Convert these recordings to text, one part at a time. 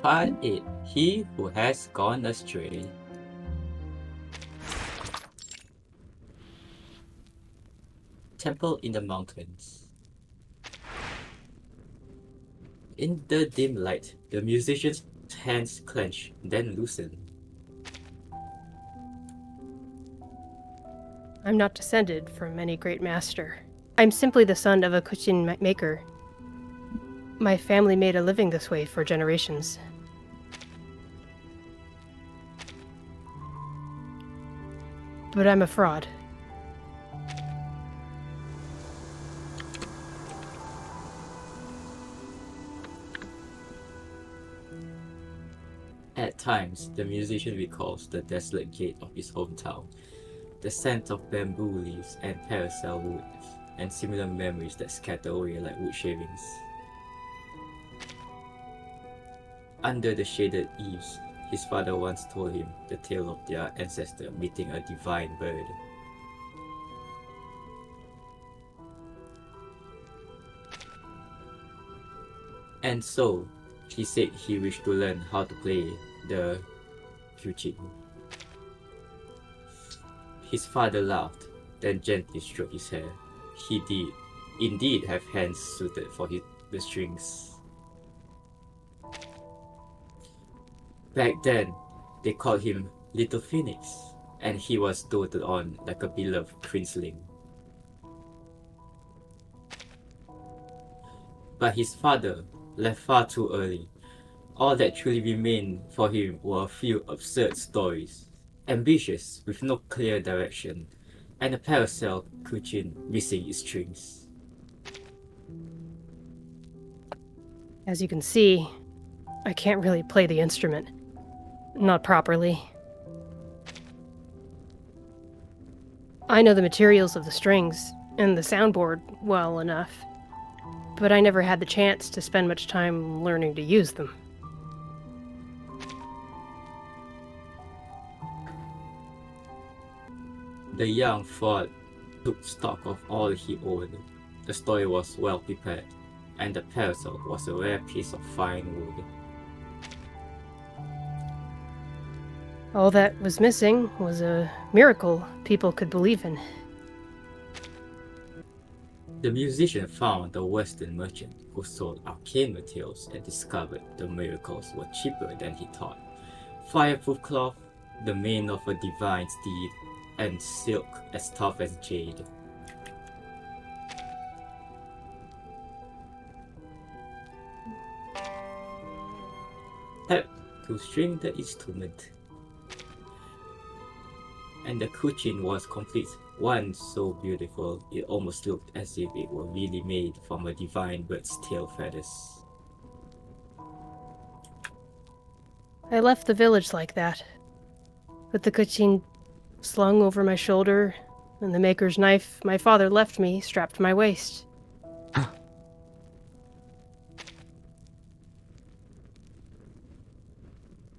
Part 8. He Who Has Gone Astray. Temple in the Mountains. In the dim light, the musician's hands clench, then loosen. I'm not descended from any great master. I'm simply the son of a Getian maker. My family made a living this way for generations. But I'm a fraud. At times, the musician recalls the desolate gate of his hometown, the scent of bamboo leaves and parasol wood, and similar memories that scatter away like wood shavings. Under the shaded eaves, his father once told him the tale of their ancestor meeting a divine bird. And so, he said he wished to learn how to play the Getian. His father laughed, then gently stroked his hair. He did indeed have hands suited for the strings. Back then, they called him Little Phoenix, and he was doted on like a beloved princeling. But his father left far too early. All that truly remained for him were a few absurd stories, ambitious with no clear direction, and a parasol Getian missing its strings. As you can see, I can't really play the instrument. Not properly. I know the materials of the strings and the soundboard well enough, but I never had the chance to spend much time learning to use them. The young fraud took stock of all he owned. The story was well prepared, and the parasol was a rare piece of fine wood. All that was missing was a miracle people could believe in. The musician found the Western merchant who sold arcane materials and discovered the miracles were cheaper than he thought. Fireproof cloth, the mane of a divine steed, and silk as tough as jade. Help to string the instrument. And the Getian was complete, one so beautiful it almost looked as if it were really made from a divine bird's tail feathers. I left the village like that, with the Getian slung over my shoulder and the maker's knife my father left me strapped to my waist.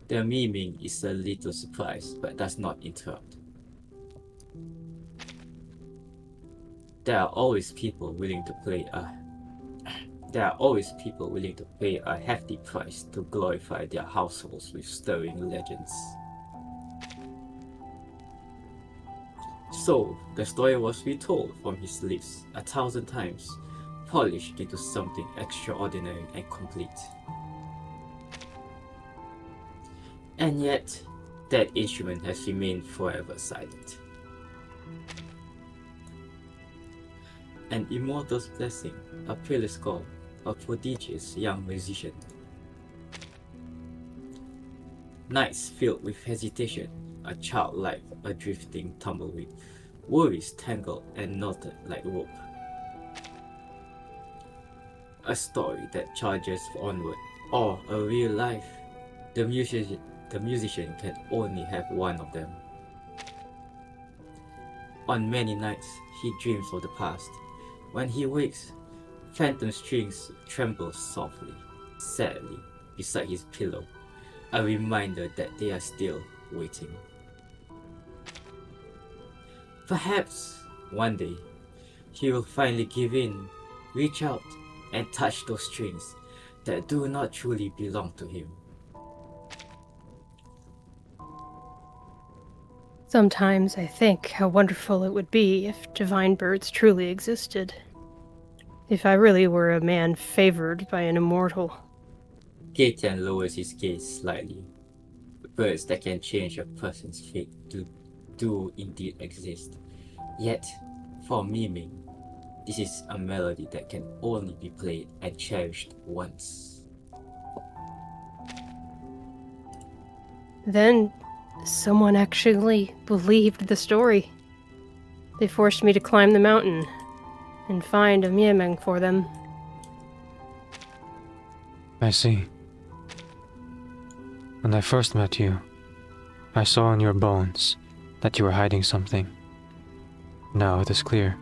The miming is a little surprised but does not interrupt. There are always people willing to pay a hefty price to glorify their households with stirring legends. So, the story was retold from his lips 1,000 times, polished into something extraordinary and complete. And yet, that instrument has remained forever silent. An immortal's blessing, a peerless god, a prodigious young musician. Nights filled with hesitation, a child like a drifting tumbleweed, worries tangled and knotted like rope. A story that charges onward, or a real life. The musician can only have one of them. On many nights, he dreams of the past. When he wakes, phantom strings tremble softly, sadly, beside his pillow, a reminder that they are still waiting. Perhaps, one day, he will finally give in, reach out, and touch those strings that do not truly belong to him. Sometimes I think how wonderful it would be if divine birds truly existed. If I really were a man favored by an immortal. Getian lowers his gaze slightly. The birds that can change a person's fate do indeed exist. Yet, for Miming, this is a melody that can only be played and cherished once. Then, someone actually believed the story. They forced me to climb the mountain and find a Miemeng for them. I see. When I first met you, I saw in your bones that you were hiding something. Now it is clear.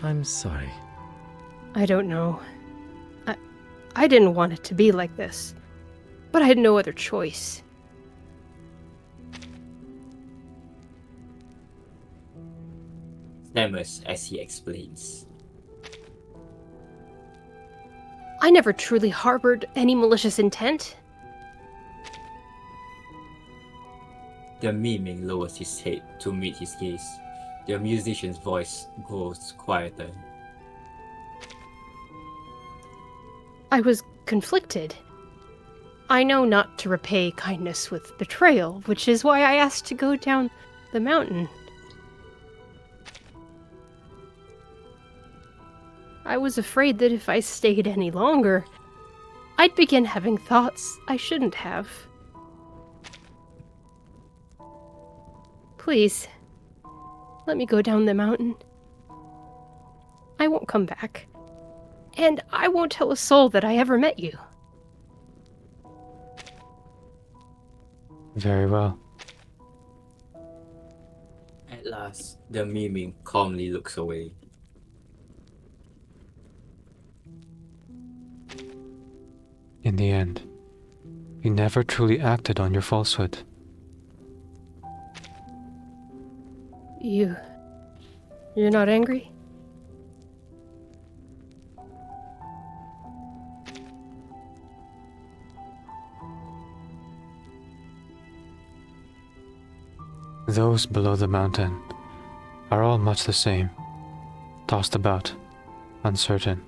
I'm sorry. I don't know. I didn't want it to be like this, but I had no other choice. Stammers as he explains. I never truly harbored any malicious intent. The Miming lowers his head to meet his gaze. The musician's voice grows quieter. I was conflicted. I know not to repay kindness with betrayal, which is why I asked to go down the mountain. I was afraid that if I stayed any longer, I'd begin having thoughts I shouldn't have. Please, let me go down the mountain. I won't come back. And I won't tell a soul that I ever met you. Very well. At last, the Miming calmly looks away. In the end, you never truly acted on your falsehood. You're not angry? Those below the mountain are all much the same, tossed about, uncertain.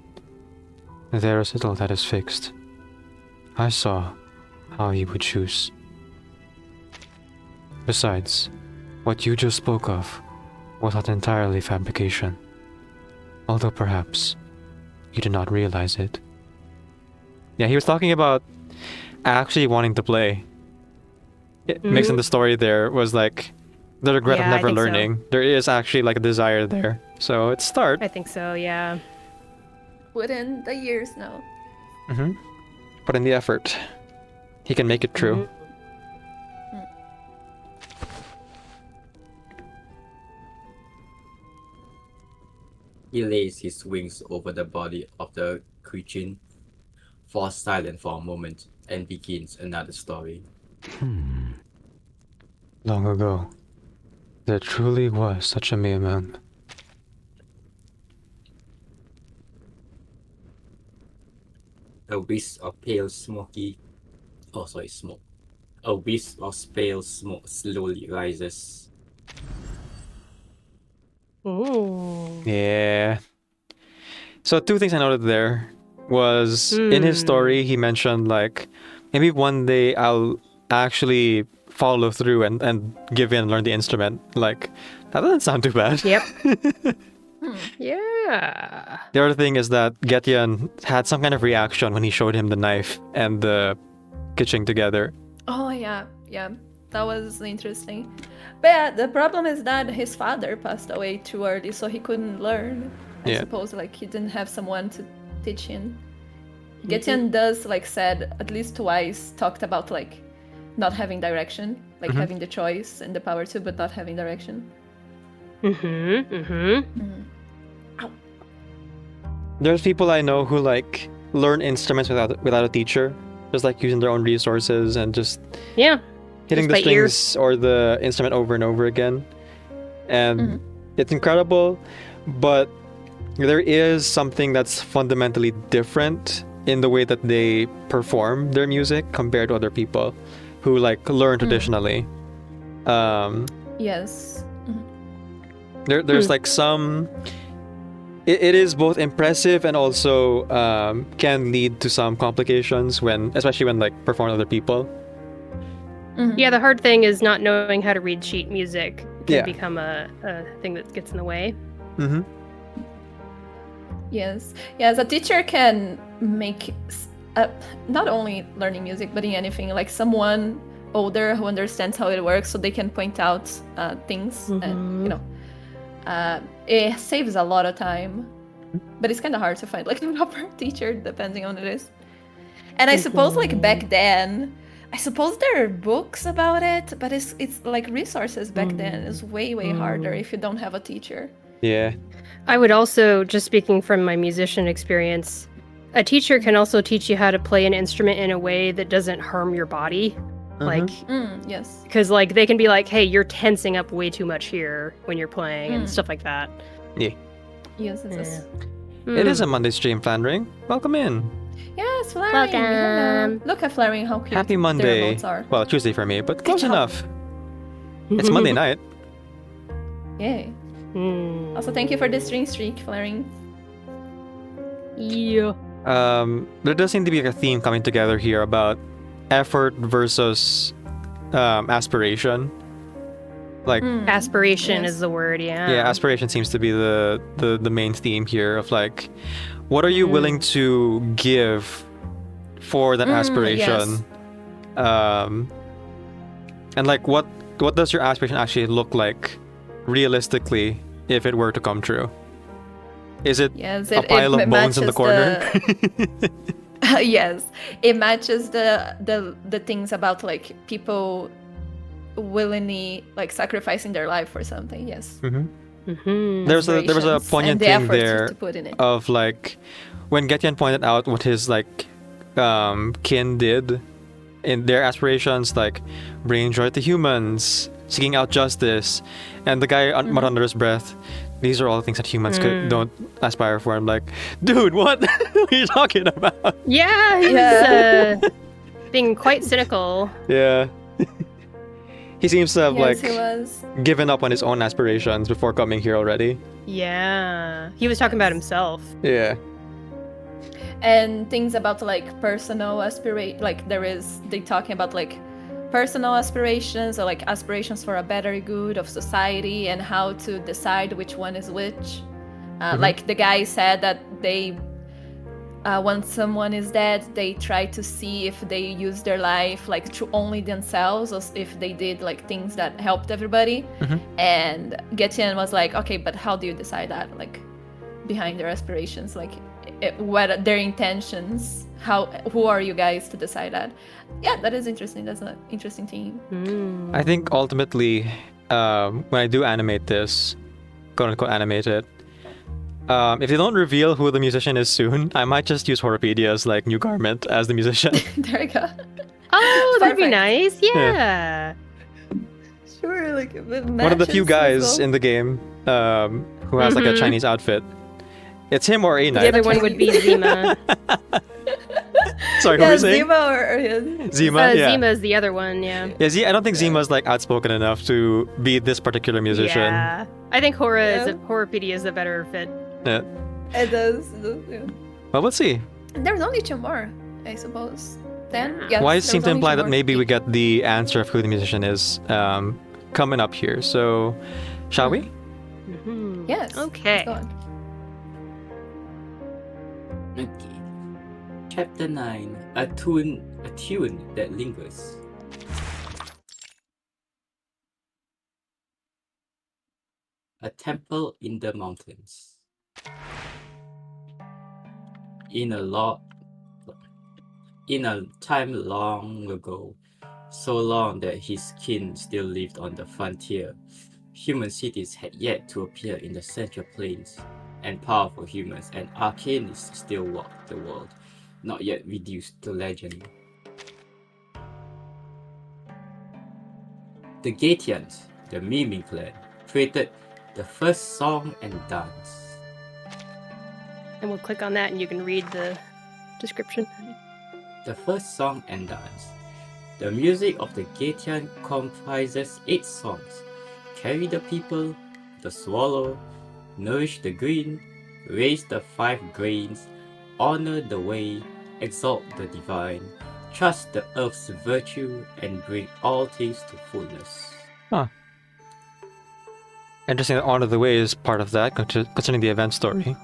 There is little that is fixed. I saw how you would choose. Besides, what you just spoke of was not entirely fabrication, although perhaps you did not realize it. Yeah, he was talking about actually wanting to play. It makes in the story there was like the regret Yeah, of I never think so. learning. There is actually like a desire there. So it's start. I think so, yeah. Within the years now. Put in the effort. He can make it true. He lays his wings over the body of the creature, falls silent for a moment, and begins another story. Long ago, there truly was such a Miemeng. A wisp of pale smoky... Oh, sorry, smoke. A wisp of pale smoke slowly rises. Ooh. Yeah. So two things I noted there was in his story he mentioned like maybe one day I'll actually follow through and give in and learn the instrument. Like that doesn't sound too bad. Yep. Yeah. The other thing is that Getian had some kind of reaction when he showed him the knife and the kitchen together. Oh yeah, that was interesting. But yeah, the problem is that his father passed away too early, so he couldn't learn. I suppose like he didn't have someone to teach him. Getian does like said at least twice talked about like not having direction, like having the choice and the power to, but not having direction. There's people I know who like learn instruments without a teacher, just like using their own resources and just hitting Just the by ear. strings or the instrument over and over again. And it's incredible, but there is something that's fundamentally different in the way that they perform their music compared to other people who like learn traditionally. Yes. There's like some. It is both impressive and also can lead to some complications especially when like performed other people. Yeah, the hard thing is not knowing how to read sheet music can Yeah. become a thing that gets in the way. Mm-hmm. Yes. Yes, a teacher can make not only learning music, but in anything, like someone older who understands how it works, so they can point out things, and you know, it saves a lot of time. But it's kind of hard to find like a proper teacher, depending on what it is. And I suppose like back then, I suppose there are books about it, but it's like resources back then is way harder if you don't have a teacher. Yeah. I would also, just speaking from my musician experience, a teacher can also teach you how to play an instrument in a way that doesn't harm your body. Like, Yes. because like they can be like, hey, you're tensing up way too much here when you're playing and stuff like that. Yeah. Yes, it is. It is a Monday stream, Flandering. Welcome in. Yes, Flaring. Welcome. Hello. Look at Flaring, how cute Happy their Monday. notes are. Well, Tuesday for me, but close job. enough. It's Monday night. Yay. Mm. Also, thank you for the string streak, Flaring. Yeah. There does seem to be like a theme coming together here about effort versus aspiration. Like Aspiration Yes. is the word, yeah. yeah, aspiration seems to be the main theme here of like what are you willing to give for that aspiration? And like what does your aspiration actually look like realistically if it were to come true? Is it Yes, a pile of bones in the corner? Yes, it matches the things about like people willingly like sacrificing their life for something. Yes. There was a Aspirations poignant and the thing efforts there to put in it. of like when Getian pointed out what his like kin did in their aspirations, like bringing joy to humans, seeking out justice, and the guy muttered under his breath, these are all the things that humans don't aspire for. I'm like, dude, what are you talking about? Yeah, he's being quite cynical. Yeah. He seems to have Yes, he like was. given up on his own aspirations before coming here already. Yeah. He was talking about himself. Yeah. And things about like personal aspiration, like they talking about like personal aspirations or like aspirations for a better good of society and how to decide which one is which. Like the guy said that they when someone is dead, they try to see if they use their life like to only themselves or if they did like things that helped everybody. And Getian was like, okay, but how do you decide that, like behind their aspirations, like what are their intentions, who are you guys to decide that? Yeah, that is interesting. That's an interesting theme. I think ultimately, when I do animate this, quote unquote animate it, if they don't reveal who the musician is soon, I might just use Horrorpedia's like new garment as the musician. There you go. Oh, that'd be Perfect. nice. Yeah. Sure, like One of the few guys in the game who has like a Chinese outfit. It's him or a The knight. other one would be Zima. Sorry, who were Yeah, you saying? Zima or his. Zima, yeah. Zima's the other one, yeah. Yeah, I don't think Zima's like outspoken enough to be this particular musician. Yeah. I think Horrorpedia is a better fit. Yeah. It does. Yeah. Well, let's see. There's only two more, I suppose. Then, yes, Why there's seem to only imply two that more. maybe we get the answer of who the musician is coming up here. So, shall we? Yes. Okay. let's go on. Okay. Chapter 9. A tune that lingers. A temple in the mountains. In a time long ago, so long that his kin still lived on the frontier, human cities had yet to appear in the central plains, and powerful humans and arcanists still walked the world, not yet reduced to legend. The Getians, the miming clan, created the first song and dance. And we'll click on that and you can read the description. The first song and dance. The music of the Getian comprises 8 songs. Carry the people, the swallow, nourish the green, raise the 5 grains, honor the way, exalt the divine, trust the earth's virtue, and bring all things to fullness. Huh. Interesting that Honor the Way is part of that, concerning the event story.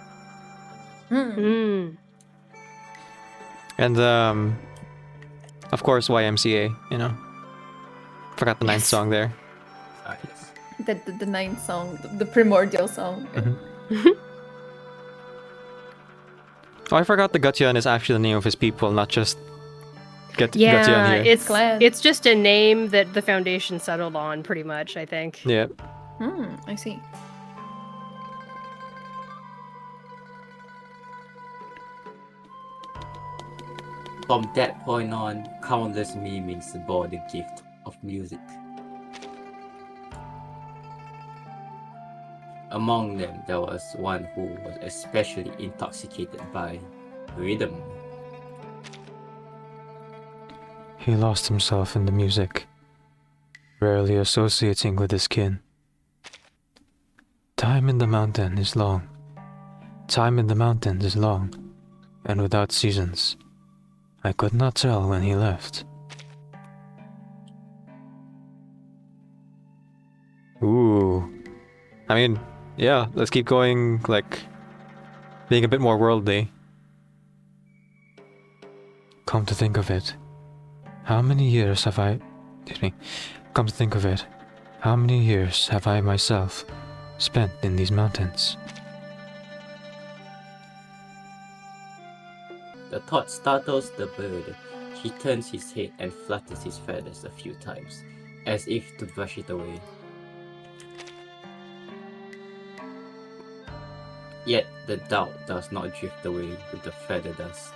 Mm. And, of course, YMCA, you know. Forgot the 9th Yes. song there. Yes. The ninth song, the primordial song. Oh, I forgot the Getian is actually the name of his people, not just Getian Yeah, here. Clan. it's just a name that the Foundation settled on, pretty much, I think. Yeah. I see. From that point on, countless meanings bore the gift of music. Among them, there was one who was especially intoxicated by rhythm. He lost himself in the music, rarely associating with his kin. Time in the mountain is long. Time in the mountains is long, and without seasons. I could not tell when he left. Ooh. I mean, yeah, let's keep going, like, being a bit more worldly. Come to think of it, how many years have I... Excuse me. Come to think of it, how many years have I myself spent in these mountains? The thought startles the bird. He turns his head and flutters his feathers a few times, as if to brush it away. Yet the doubt does not drift away with the feather dust.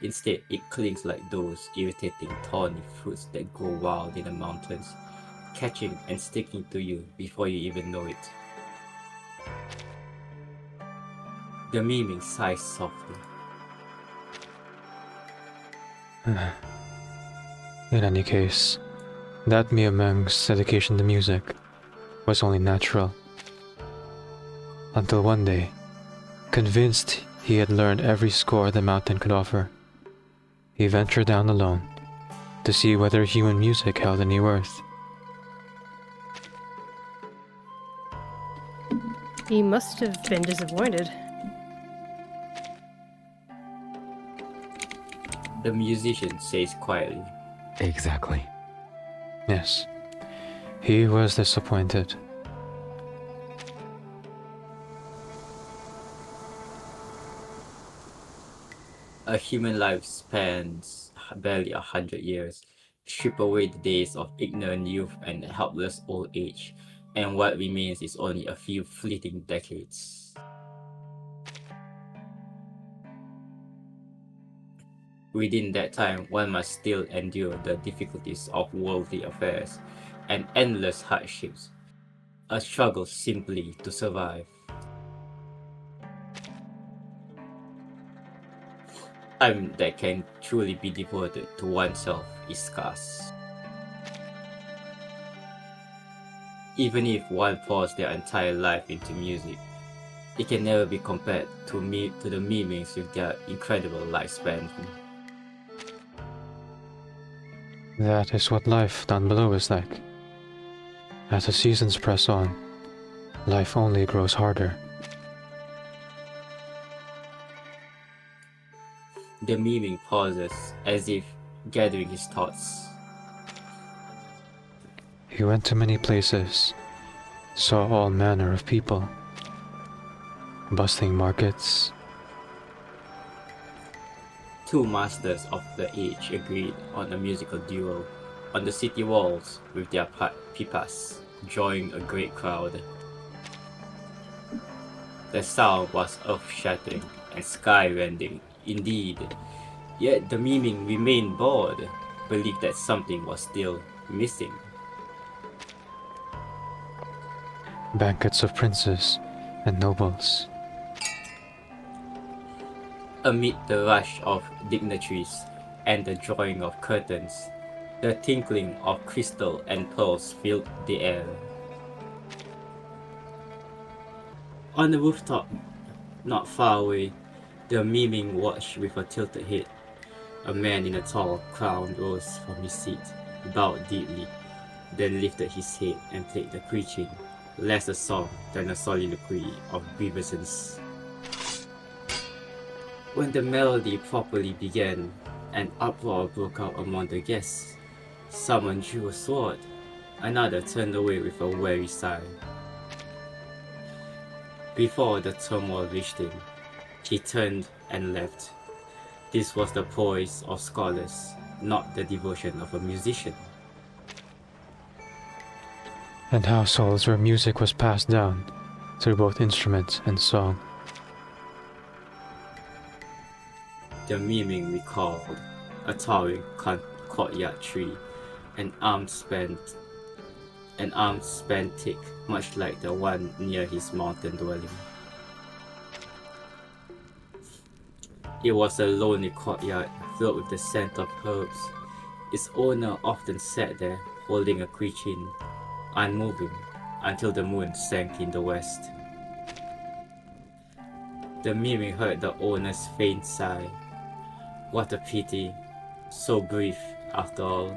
Instead, it clings like those irritating thorny fruits that grow wild in the mountains, catching and sticking to you before you even know it. The miming sighs softly. In any case, that Miameng's dedication to music was only natural. Until one day, convinced he had learned every score the mountain could offer, he ventured down alone to see whether human music held any worth. He must have been disappointed. The musician says quietly. Exactly. Yes, he was disappointed. A human life spans barely 100 years. Strip away the days of ignorant youth and helpless old age, and what remains is only a few fleeting decades. Within that time, one must still endure the difficulties of worldly affairs and endless hardships, a struggle simply to survive. Time that can truly be devoted to oneself is scarce. Even if one pours their entire life into music, it can never be compared to the mimings with their incredible lifespan. That is what life down below is like. As the seasons press on, life only grows harder. The miming pauses as if gathering his thoughts. He went to many places, saw all manner of people, bustling markets. Two masters of the age agreed on a musical duo on the city walls with their pipas, drawing a great crowd. The sound was earth-shattering and sky-rending indeed, yet the miming remained bored, believed that something was still missing. Banquets of princes and nobles. Amid the rush of dignitaries and the drawing of curtains, the tinkling of crystal and pearls filled the air. On the rooftop, not far away, the miming watched with a tilted head. A man in a tall crown rose from his seat, bowed deeply, then lifted his head and played the preaching, less a song than a soliloquy of grievances. When the melody properly began, an uproar broke out among the guests. Someone drew a sword, another turned away with a weary sigh. Before the turmoil reached him, he turned and left. This was the poise of scholars, not the devotion of a musician. And households where music was passed down through both instrument and song. The miming recalled a towering courtyard tree, an arm span thick, much like the one near his mountain dwelling. It was a lonely courtyard filled with the scent of herbs. Its owner often sat there, holding a quichin, unmoving, until the moon sank in the west. The miming heard the owner's faint sigh. What a pity, so brief after all.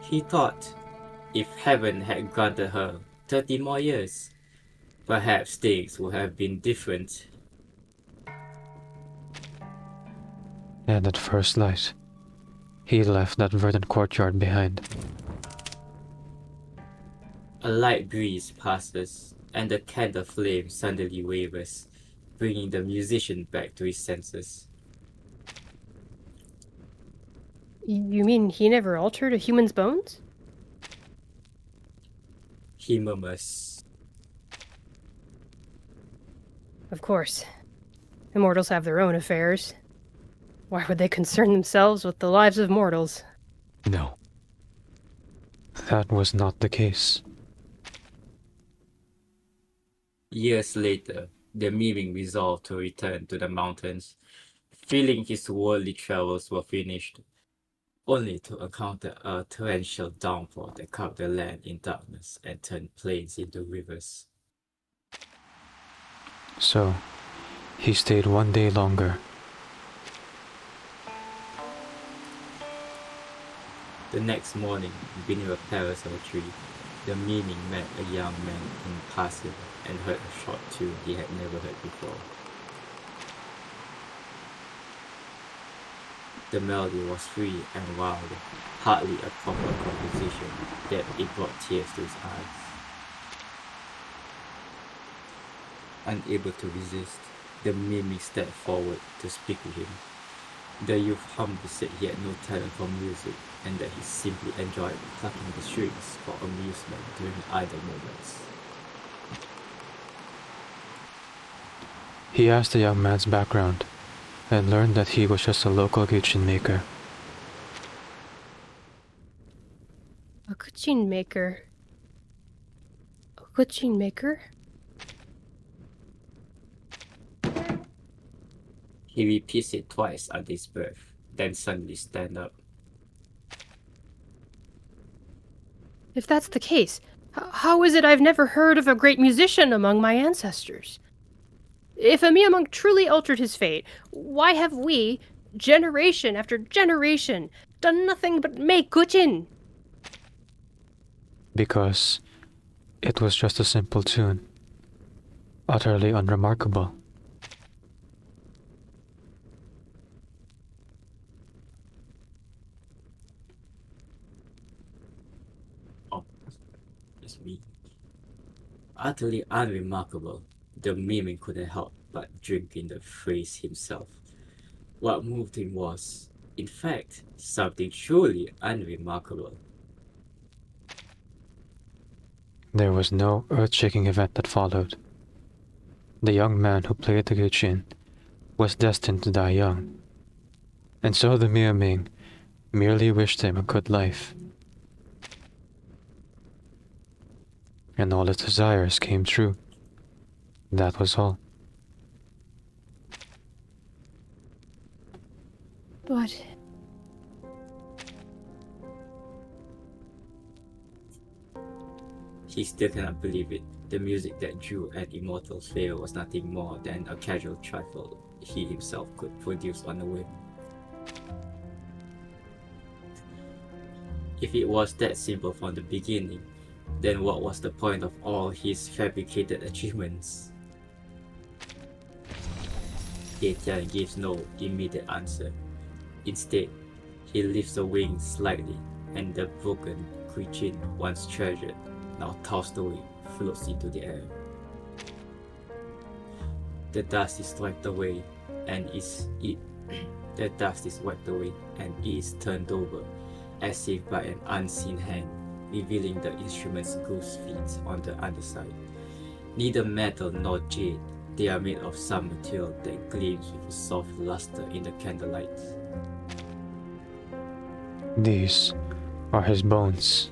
He thought, if heaven had granted her 30 more years, perhaps things would have been different. And at first light, he left that verdant courtyard behind. A light breeze passes, and the candle flame suddenly wavers, bringing the musician back to his senses. You mean he never altered a human's bones? He murmurs. Of course. Immortals have their own affairs. Why would they concern themselves with the lives of mortals? No. That was not the case. Years later, the miming resolved to return to the mountains, feeling his worldly travels were finished, only to encounter a torrential downpour that covered the land in darkness and turned plains into rivers. So, he stayed one day longer. The next morning, beneath a parasol tree, the miming met a young man in passing and heard a short tune he had never heard before. The melody was free and wild, hardly a proper composition, yet it brought tears to his eyes. Unable to resist, the miming stepped forward to speak with him. The youth humbly said he had no talent for music and that he simply enjoyed plucking the strings for amusement during idle moments. He asked the young man's background and learned that he was just a local Getian maker. A Getian maker? A Getian maker? He repeats it twice under his breath, then suddenly stand up. If that's the case, how is it I've never heard of a great musician among my ancestors? If a mere monk truly altered his fate, why have we, generation after generation, done nothing but make Getian? Because it was just a simple tune, utterly unremarkable. Oh, it's me. Utterly unremarkable, the miming couldn't help but drink in the phrase himself. What moved him was, in fact, something truly unremarkable. There was no earth-shaking event that followed. The young man who played the Getian was destined to die young, and so the miming merely wished him a good life. And all his desires came true. That was all. But He still cannot believe it. The music that drew an immortal slayer was nothing more than a casual trifle he himself could produce on a whim. If it was that simple from the beginning, then what was the point of all his fabricated achievements? Getian gives no immediate answer. Instead, he lifts the wings slightly, and the broken creature once treasured, now tossed away, floats into the air. The dust is wiped away, and the dust is wiped away and is turned over, as if by an unseen hand, revealing the instrument's goose feet on the underside. Neither metal nor jade, they are made of some material that gleams with a soft luster in the candlelight. These are his bones.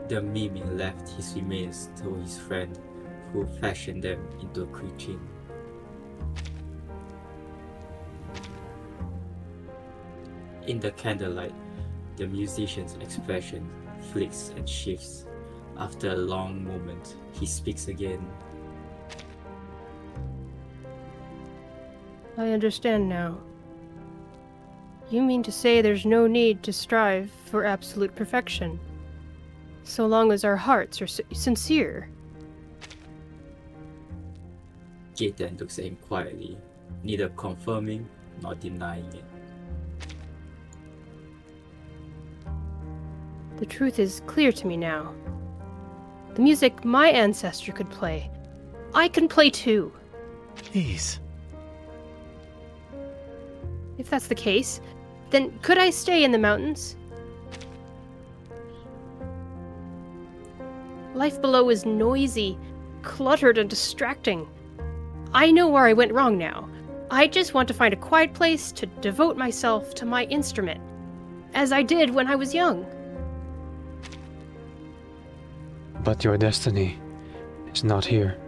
The miming left his remains to his friend, who fashioned them into a creature. In the candlelight, the musician's expression flicks and shifts. After a long moment, he speaks again. I understand now. You mean to say there's no need to strive for absolute perfection, so long as our hearts are sincere? Getian looks at him quietly, neither confirming nor denying it. The truth is clear to me now. The music my ancestor could play, I can play too. Please. If that's the case, then could I stay in the mountains? Life below is noisy, cluttered, and distracting. I know where I went wrong now. I just want to find a quiet place to devote myself to my instrument, as I did when I was young. But your destiny is not here.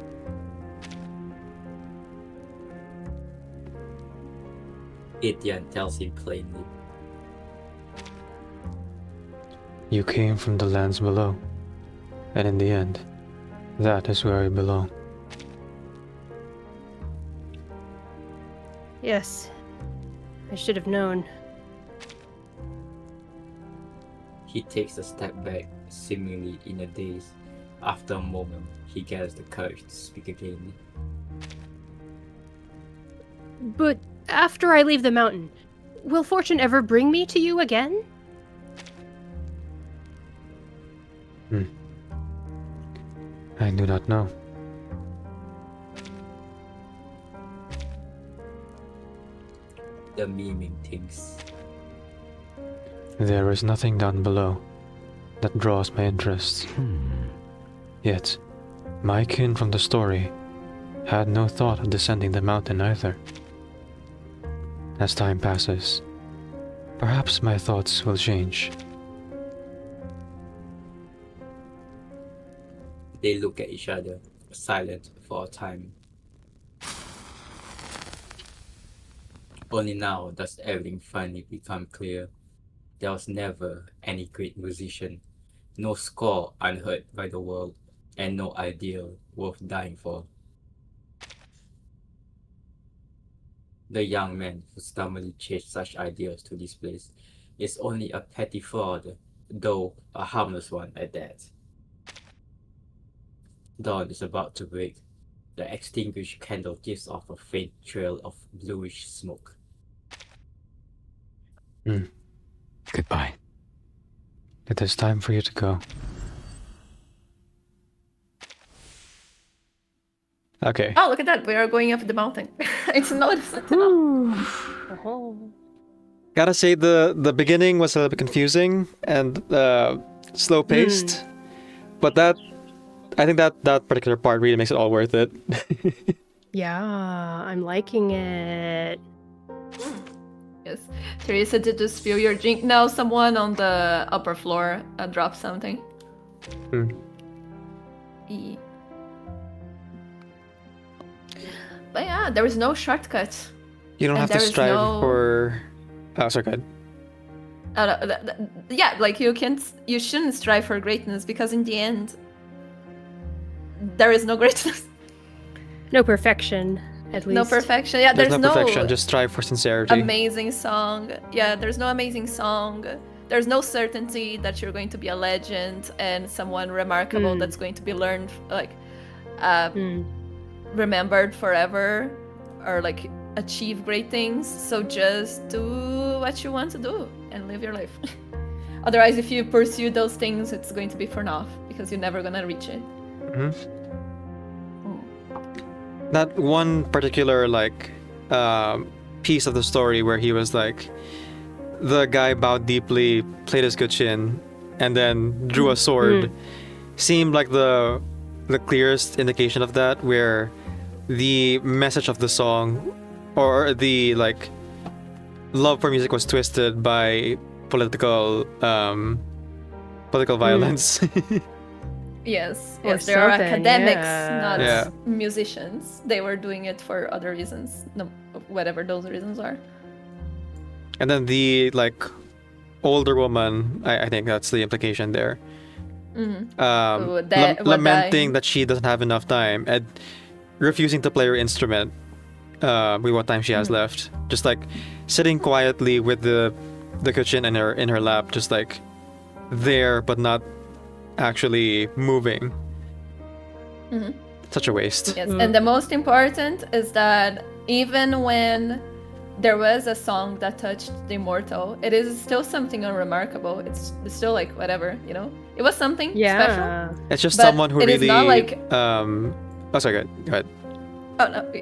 Getian tells him plainly. You came from the lands below, and in the end, that is where you belong. Yes, I should have known. He takes a step back, seemingly in a daze. After a moment, he gathers the courage to speak again. But after I leave the mountain, will fortune ever bring me to you again? I do not know. The miming thinks. There is nothing down below that draws my interest. Yet, my kin from the story had no thought of descending the mountain either. As time passes, perhaps my thoughts will change. They look at each other, silent for a time. Only now does everything finally become clear. There was never any great musician, no score unheard by the world, and no ideal worth dying for. The young man who stubbornly chased such ideals to this place is only a petty fraud, though a harmless one at that. Dawn is about to break. The extinguished candle gives off a faint trail of bluish smoke. Goodbye. It is time for you to go. Okay. Oh, look at that. We are going up the mountain. It's noticed it now. Gotta say the beginning was a little bit confusing and slow paced, but I think that particular part really makes it all worth it. Yeah, I'm liking it. Yes. Teresa, did you spill your drink? No, someone on the upper floor dropped something. E. But yeah, there is no shortcut. You don't And have to there is strive no- for. Oh, sorry, go ahead. Yeah, like you shouldn't strive for greatness because in the end, there is no greatness, No perfection, at least. no perfection. Yeah, There's there's no perfection. Just strive for sincerity. amazing song. Yeah, there's no amazing song. There's no certainty that you're going to be a legend and someone remarkable that's going to be learned, like, remembered forever, or like achieve great things. So just do what you want to do and live your life. Otherwise, if you pursue those things, it's going to be for naught because you're never gonna reach it. That one particular like piece of the story where he was like, the guy bowed deeply, played his Getian, and then drew a sword, seemed like the clearest indication of that, where the message of the song or the like love for music was twisted by political violence. Yes, Or yes, they are something, academics, yeah. not Yeah. musicians. They were doing it for other reasons, no, whatever those reasons are. And then the like older woman, I think that's the implication there. Who would Lamenting die. that she doesn't have enough time and refusing to play her instrument with what time she has left. Just like sitting quietly with the Getian in her lap, just like there but not actually moving. Such a waste. Yes, and the most important is that even when there was a song that touched the immortal, it is still something unremarkable. It's still like whatever, you know? It was something special. Yeah. It's just But someone who it is really not like- oh sorry, go ahead. Oh no,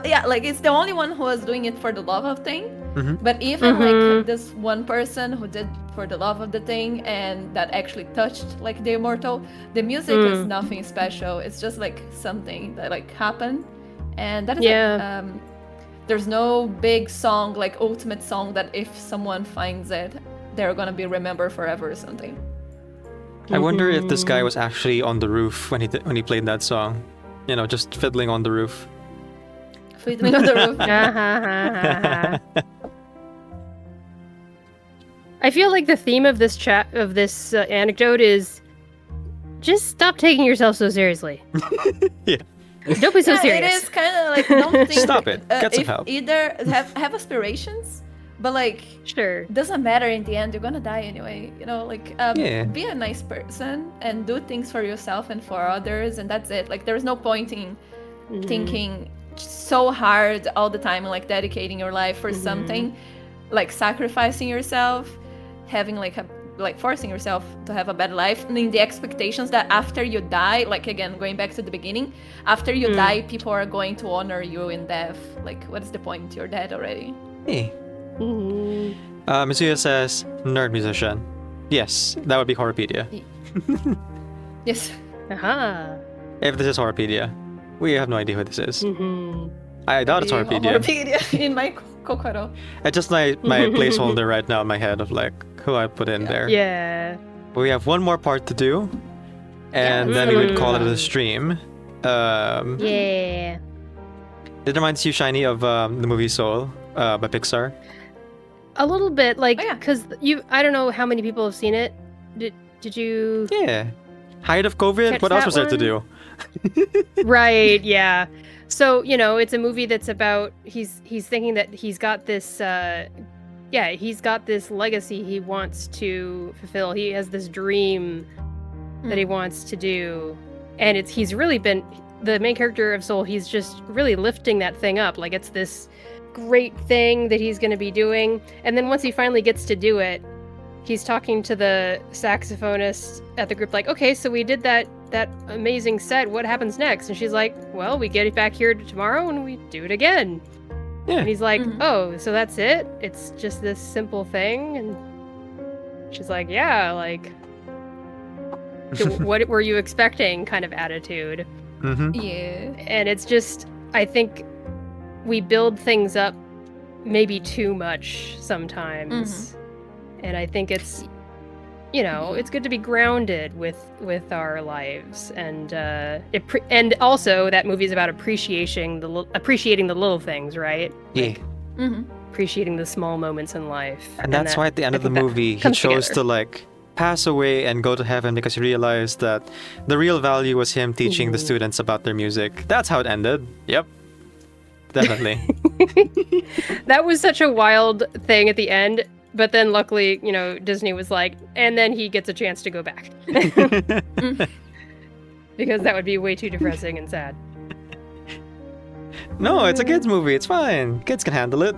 yeah, like it's the only one who was doing it for the love of thing. But even like this one person who did for the love of the thing and that actually touched like the immortal, the music is nothing special. It's just like something that like happened, and that is Yeah. it. There's no big song, like ultimate song, that if someone finds it, they're gonna be remembered forever or something. I wonder if this guy was actually on the roof when he played that song. You know, just fiddling on the roof. Fiddling on the roof. I feel like the theme of this anecdote is just stop taking yourself so seriously. Yeah. Don't be so Yeah, serious. it is kind of like don't think. Stop it. Get some if help. Either have aspirations, but like Sure. it doesn't matter in the end. You're gonna die anyway. You know, like Yeah. be a nice person and do things for yourself and for others, and that's it. Like there's no point in thinking so hard all the time and like dedicating your life for something, like sacrificing yourself, having like forcing yourself to have a better life, and in the expectations that after you die, like again going back to the beginning, after you die, people are going to honor you in death. Like what is the point? You're dead already. Hey. Mizuya says nerd musician. Yes, that would be Horrorpedia. Yes. Aha. If this is Horrorpedia, we have no idea who this is. I doubt it's Horrorpedia. Horrorpedia in my kokoro. It's just my placeholder right now in my head of like who I put in there. Yeah. But we have one more part to do, and then we would call it a stream. Yeah. It reminds you, Shiny, of the movie Soul by Pixar. A little bit, like, Oh, yeah. because I don't know how many people have seen it. Did you? Yeah. Height of COVID? Catch What else that was there to one? do? Right, yeah. So, you know, it's a movie that's about he's thinking that he's got this he's got this legacy he wants to fulfill. He has this dream that he wants to do. And he's really been the main character of Soul, he's just really lifting that thing up. Like it's this great thing that he's going to be doing. And then once he finally gets to do it, he's talking to the saxophonist at the group like, okay, so we did that amazing set. What happens next? And she's like, well, we get it back here tomorrow and we do it again. Yeah. And he's like, oh, so that's it? It's just this simple thing? And she's like, yeah, like, what were you expecting kind of attitude. Yeah. And it's just, I think we build things up maybe too much sometimes. And I think it's you know, it's good to be grounded with our lives, and and also that movie's about appreciating the little things, right? Yeah. Appreciating the small moments in life. And that's why at the end I of the think that movie, he comes chose together. to like pass away and go to heaven because he realized that the real value was him teaching the Ooh. students about their music. That's how it ended. Yep. Definitely. That was such a wild thing at the end, but then luckily, you know, Disney was like, and then he gets a chance to go back. Because that would be way too depressing and sad. No, it's a kids movie. It's fine. Kids can handle it.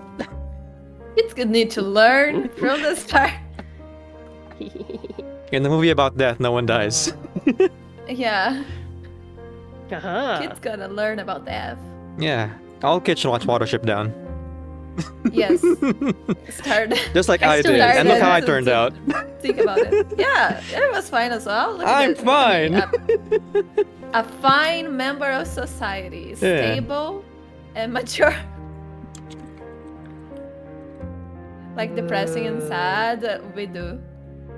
Kids could need to learn from the start. In the movie about death, no one dies. Yeah, Uh-huh. kids gotta learn about death. Yeah. All kids should watch Watership Down. Yes. Start. Just like I I still did. And look started how I to- turned to out. Think about it. Yeah, it was fine as well. Look at I'm it. fine. A fine member of society, Yeah. stable and mature. Like depressing and sad, we do.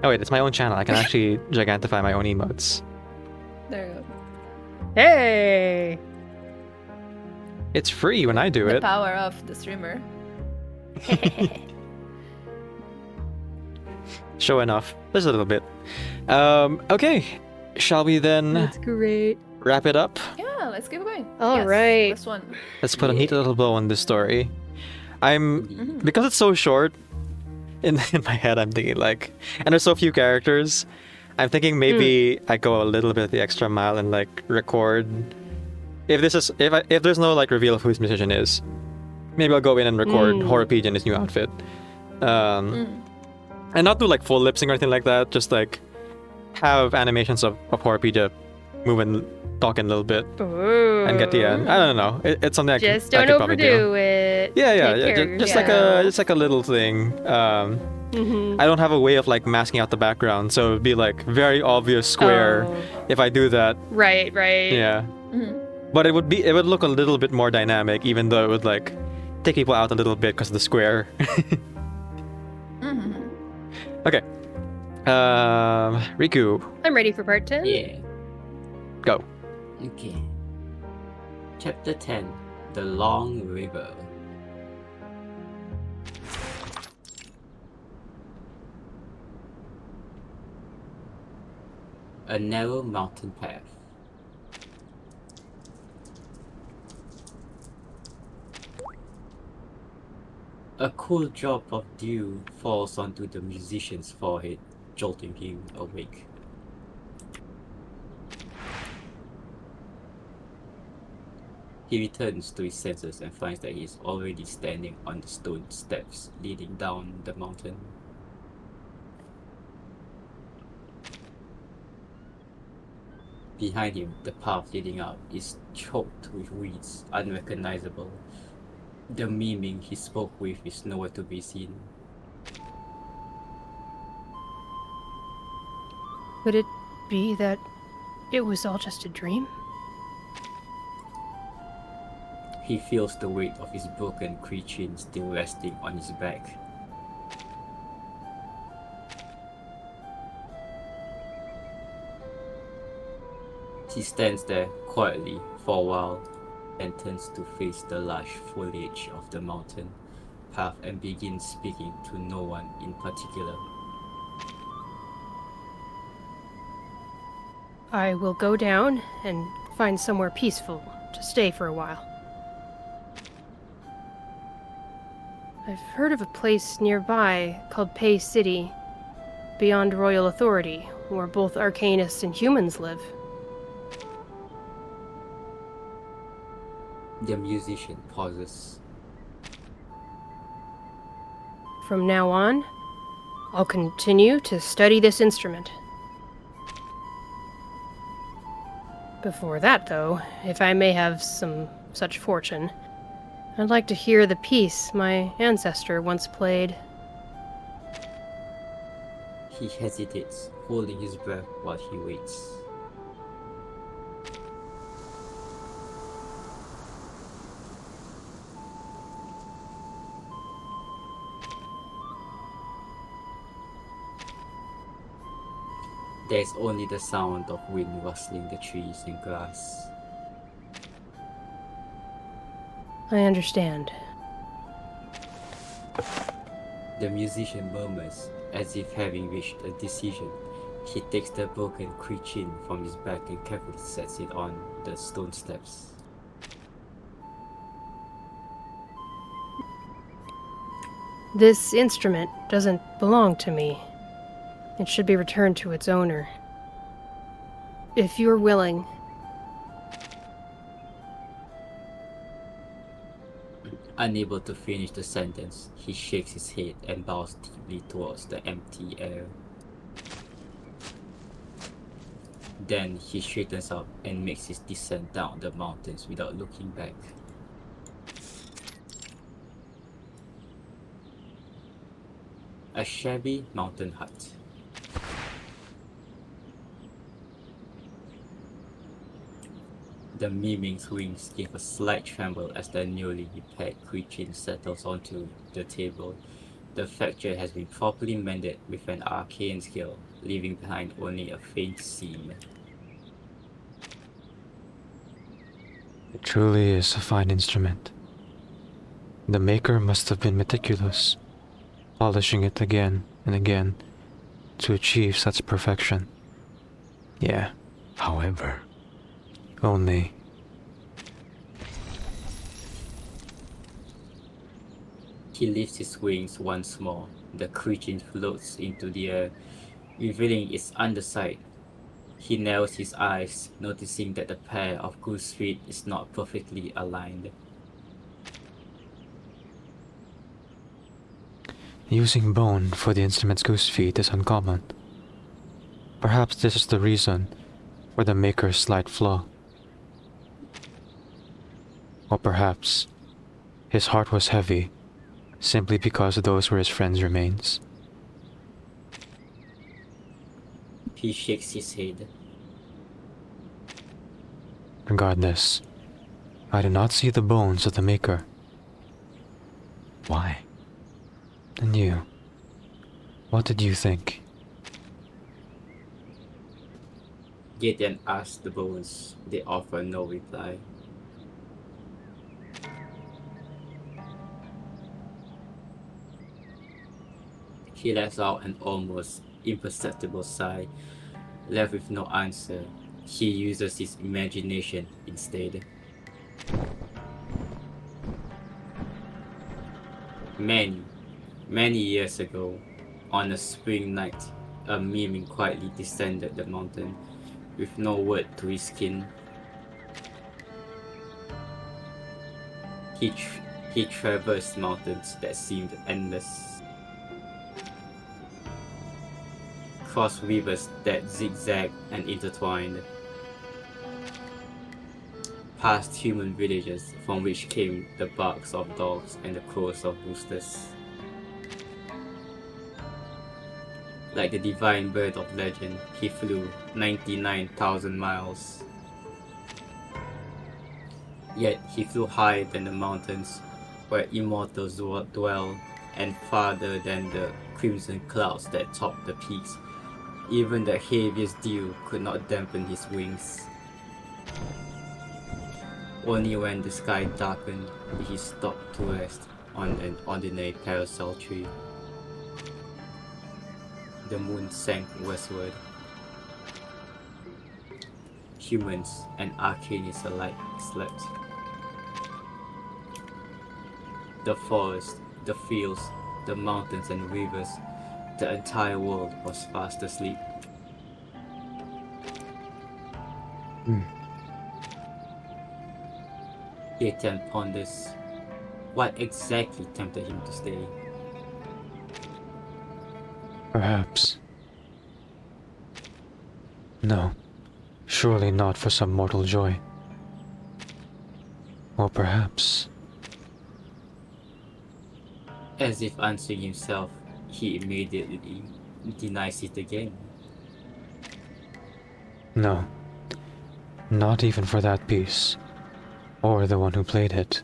Oh wait, it's my own channel. I can actually gigantify my own emotes. There you go. Hey! It's free when I do The it. power of the streamer. Showing off. Just a little bit. Okay. Shall we then That's great. wrap it up? Yeah, let's keep going. All Yes, right. This one. Let's put a neat little bow on this story. Mhm. Because it's so short, in my head I'm thinking like, and there's so few characters, I'm thinking maybe I go a little bit the extra mile and like record. If there's no like reveal of who this musician is, maybe I'll go in and record Horrorpedia in his new outfit. And not do like full lip sync or anything like that, just like have animations of Horrorpedia moving, talking a little bit, Ooh. and Getian. I don't know. It's something Just I don't could probably do. overdo it. Yeah, Take care of just yourself. like a little thing. Mhm. I don't have a way of like masking out the background, so it'd be like very obvious square Oh. if I do that. Right. Yeah, Mhm. but it would look a little bit more dynamic, even though it would like take people out a little bit because of the square. Mhm. Okay, Riku, I'm ready for part 10. Yeah. go. Okay. Chapter 10. The Long River. A narrow mountain path. A cool drop of dew falls onto the musician's forehead, jolting him awake. He returns to his senses and finds that he is already standing on the stone steps leading down the mountain. Behind him, the path leading out is choked with weeds, unrecognizable. The miming he spoke with is nowhere to be seen. Could it be that it was all just a dream? He feels the weight of his broken creature still resting on his back. He stands there quietly for a while and turns to face the lush foliage of the mountain path and begins speaking to no one in particular. I will go down and find somewhere peaceful to stay for a while. I've heard of a place nearby called Pei City, beyond royal authority, where both arcanists and humans live. The musician pauses. From now on, I'll continue to study this instrument. Before that, though, if I may have some such fortune, I'd like to hear the piece my ancestor once played. He hesitates, holding his breath while he waits. There's only the sound of wind rustling the trees and grass. I understand. The musician murmurs, as if having reached a decision. He takes the broken Getian from his back and carefully sets it on the stone steps. This instrument doesn't belong to me. It should be returned to its owner. If you're willing. Unable to finish the sentence, he shakes his head and bows deeply towards the empty air. Then he straightens up and makes his descent down the mountains without looking back. A shabby mountain hut. The mimic's wings give a slight tremble as the newly repaired Getian settles onto the table. The fracture has been properly mended with an arcane skill, leaving behind only a faint seam. It truly is a fine instrument. The maker must have been meticulous, polishing it again and again to achieve such perfection. Yeah. However, Only. He lifts his wings once more. The Getian floats into the air, revealing its underside. He narrows his eyes, noticing that the pair of goose feet is not perfectly aligned. Using bone for the instrument's goose feet is uncommon. Perhaps this is the reason for the maker's slight flaw. Or perhaps his heart was heavy simply because those were his friend's remains. He shakes his head. Regardless, I do not see the bones of the maker. why? And you, what did you think? Getian asks the bones. They offer no reply. He lets out an almost imperceptible sigh. Left with no answer, he uses his imagination instead. Many years ago, on a spring night, a miming quietly descended the mountain with no word to his kin. He traversed mountains that seemed endless, crossed rivers that zigzagged and intertwined, past human villages from which came the barks of dogs and the crows of roosters. Like the divine bird of legend, he flew 99,000 miles. Yet he flew higher than the mountains where immortals dwell, and farther than the crimson clouds that top the peaks. Even the heaviest dew could not dampen his wings. Only when the sky darkened did he stop to rest on an ordinary parasol tree. The moon sank westward. Humans and arcanists alike slept. The forest, the fields, the mountains and rivers, the entire world was fast asleep. Getian ponders. What exactly tempted him to stay? Perhaps. No, surely not for some mortal joy. Or perhaps. As if answering himself, he immediately denies it again. No, not even for that piece, or the one who played it.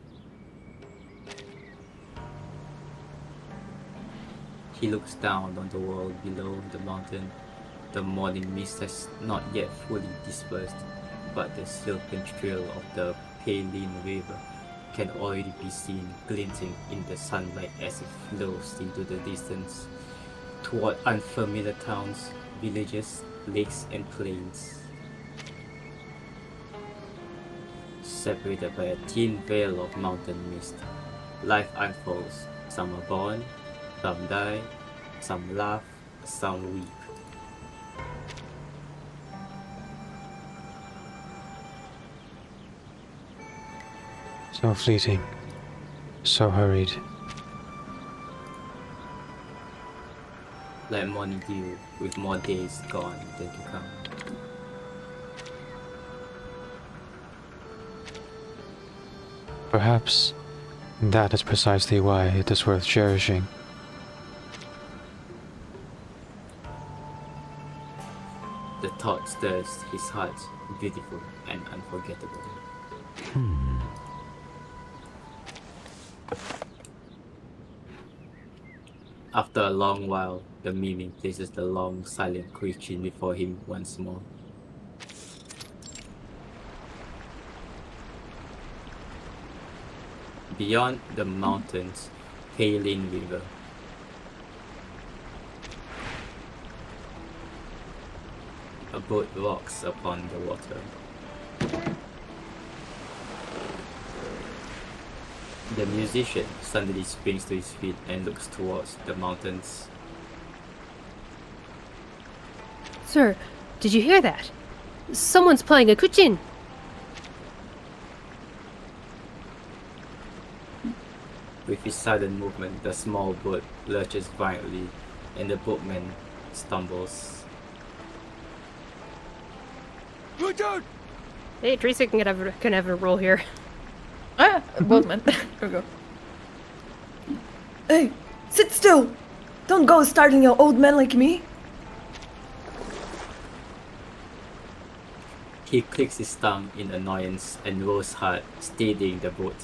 He looks down on the world below the mountain. The morning mist has not yet fully dispersed, but the silken trail of the Paline River can already be seen glinting in the sunlight as it flows into the distance toward unfamiliar towns, villages, lakes, and plains. Separated by a thin veil of mountain mist, life unfolds. Some are born, some die, some laugh, some weep. So fleeting, so hurried. Like morning dew, with more days gone than to come. Perhaps that is precisely why it is worth cherishing. The thought stirs his heart, beautiful and unforgettable. After a long while, the miming places the long, silent creature before him once more. Beyond the mountains, Paline River. A boat rocks upon the water. The musician suddenly springs to his feet and looks towards the mountains. Sir, did you hear that? Someone's playing a kuchin. With his sudden movement, the small boat lurches violently, and the boatman stumbles. Look out! Hey, Tracy can have a roll here. Ah, Boatman. Here we go. Hey, sit still! Don't go startling an old man like me. He clicks his tongue in annoyance and rows hard, steadying the boat.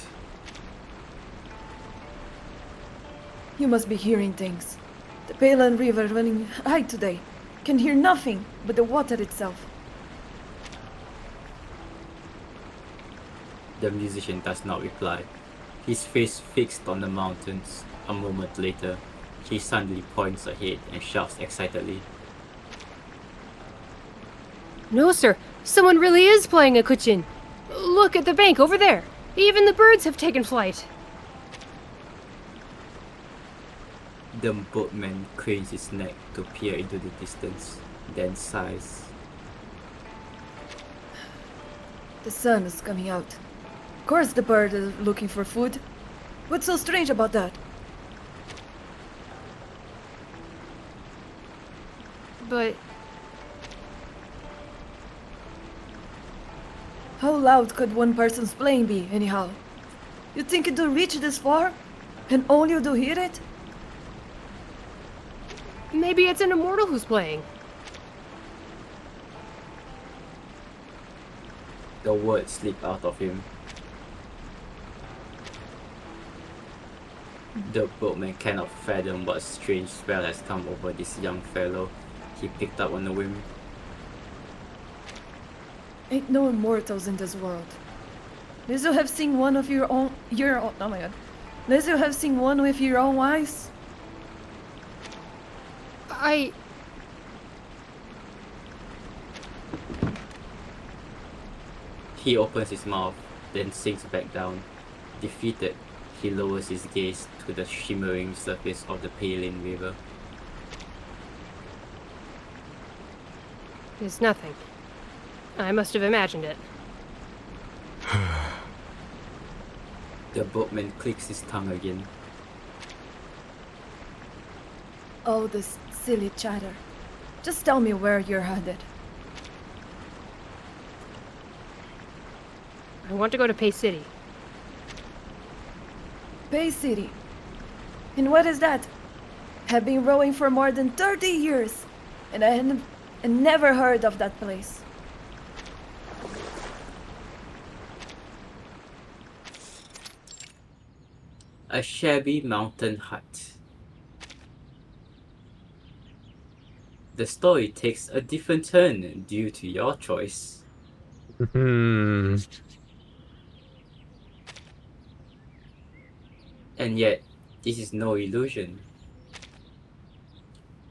You must be hearing things. The Palan River running high today. Can hear nothing but the water itself. The musician does not reply, his face fixed on the mountains. A moment later, he suddenly points ahead and shouts excitedly. No, sir. Someone really is playing a kuchin. Look at the bank over there. Even the birds have taken flight. The boatman cranes his neck to peer into the distance, then sighs. The sun is coming out. Of course the bird is looking for food. What's so strange about that? But How loud could one person's playing be, anyhow? You think it do reach this far? And only you do hear it? maybe it's an immortal who's playing. The words slip out of him. The boatman cannot fathom what strange spell has come over this young fellow he picked up on the whim. Ain't no immortals in this world. Unless you have seen one of your own, oh my god. Unless you have seen one with your own eyes. He opens his mouth, then sinks back down. Defeated, he lowers his gaze to the shimmering surface of the Paline River. It's nothing. I must have imagined it. The boatman clicks his tongue again. Oh, this silly chatter. Just tell me where you're headed. I want to go to Pay City. Bay City. And what is that? Have been rowing for more than 30 years, and I had never heard of that place. A shabby mountain hut. the story takes a different turn due to your choice. Hmm. And yet, this is no illusion.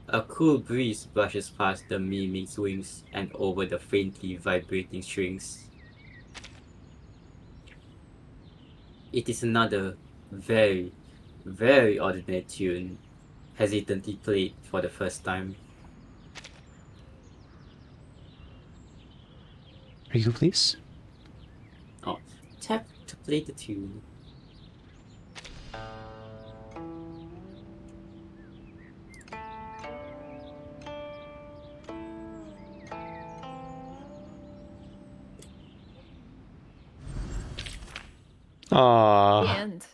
A cool breeze brushes past the mimic's wings and over the faintly vibrating strings. It is another very, very ordinary tune, hesitantly played for the first time. Ryu, please. Oh, tap to play the tune. The Aww. end.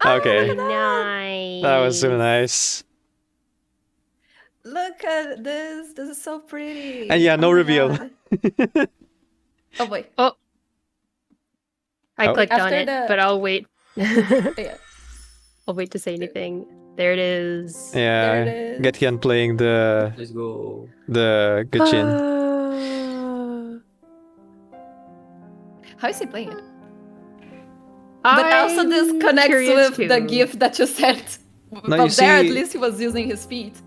Okay. Nice. That was so nice. Look at this. This is so pretty. And yeah, no Oh my reveal. God. Oh boy. Oh. I Oh. clicked on After it, the- but I'll wait. Yeah. I'll wait to say anything. There it is. Yeah. There it is. Getian playing the Let's go. Getian. How is he playing it? But also this I'm connects curious with the too. gift that you sent. No, But you there, at see- least he was using his feet.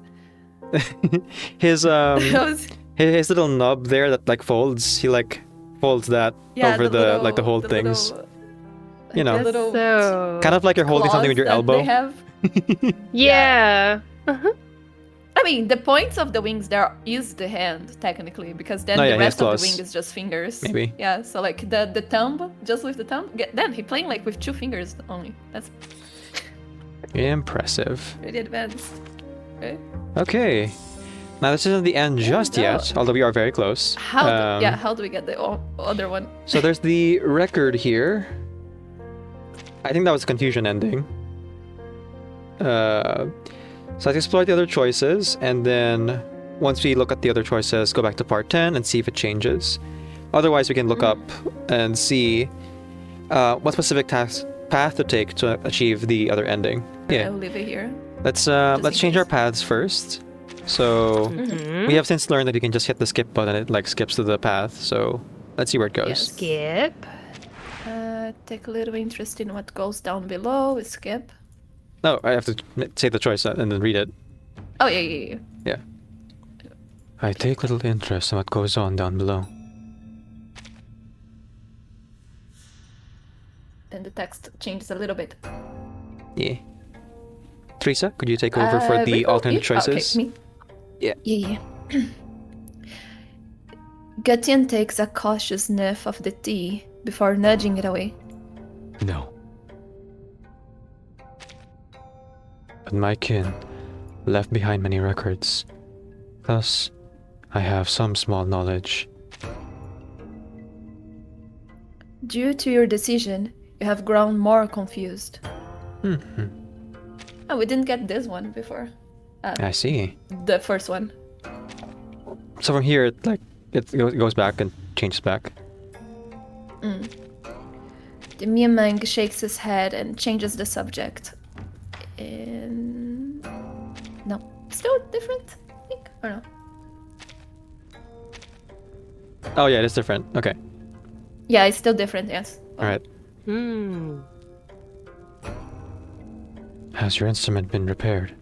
his That was- his little knob there that like folds. He like folds that yeah, over the little- like the whole the things. little- You know. the little So Kind of like you're holding something with your claws that elbow. They have. yeah. Uh-huh. I mean, the points of the wings there is the hand, technically, because then Oh, yeah, the he has rest of the claws. wing is just fingers. Maybe. Yeah, so like the thumb, just with the thumb. Then he playing like with 2 fingers only. That's Impressive. pretty advanced. Okay. Okay. Now this isn't the end just no. yet, although we are very close. How do we get the other one? So there's the record here. I think that was a confusion ending. So let's explore the other choices, and then once we look at the other choices, go back to part 10 and see if it changes. Otherwise, we can look up and see what specific path to take to achieve the other ending. Yeah, I'll leave it here. let's in change our case. paths first. So Mhm. we have since learned that we can just hit the skip button and it like skips to the path. So let's see where it goes. Yes. Skip. Take a little interest in what goes down below. We skip. No, I have to say the choice and then read it. Oh yeah. Yeah. I take little interest in what goes on down below. Then the text changes a little bit. Yeah. Teresa, could you take over for the Rico, alternate you? choices? Okay, me. Yeah. Yeah. Getian takes a cautious sniff of the tea before nudging it away. No. But my kin left behind many records. Thus, I have some small knowledge. Due to your decision, you have grown more confused. Mhm. Oh, we didn't get this one before. I see. The first one. So from here, it goes back and changes back. The Miamang shakes his head and changes the subject. No. Still different, I think? Or no? Oh yeah, it's different. Okay. Yeah, it's still different, yes. All right. Hmm. Has your instrument been repaired?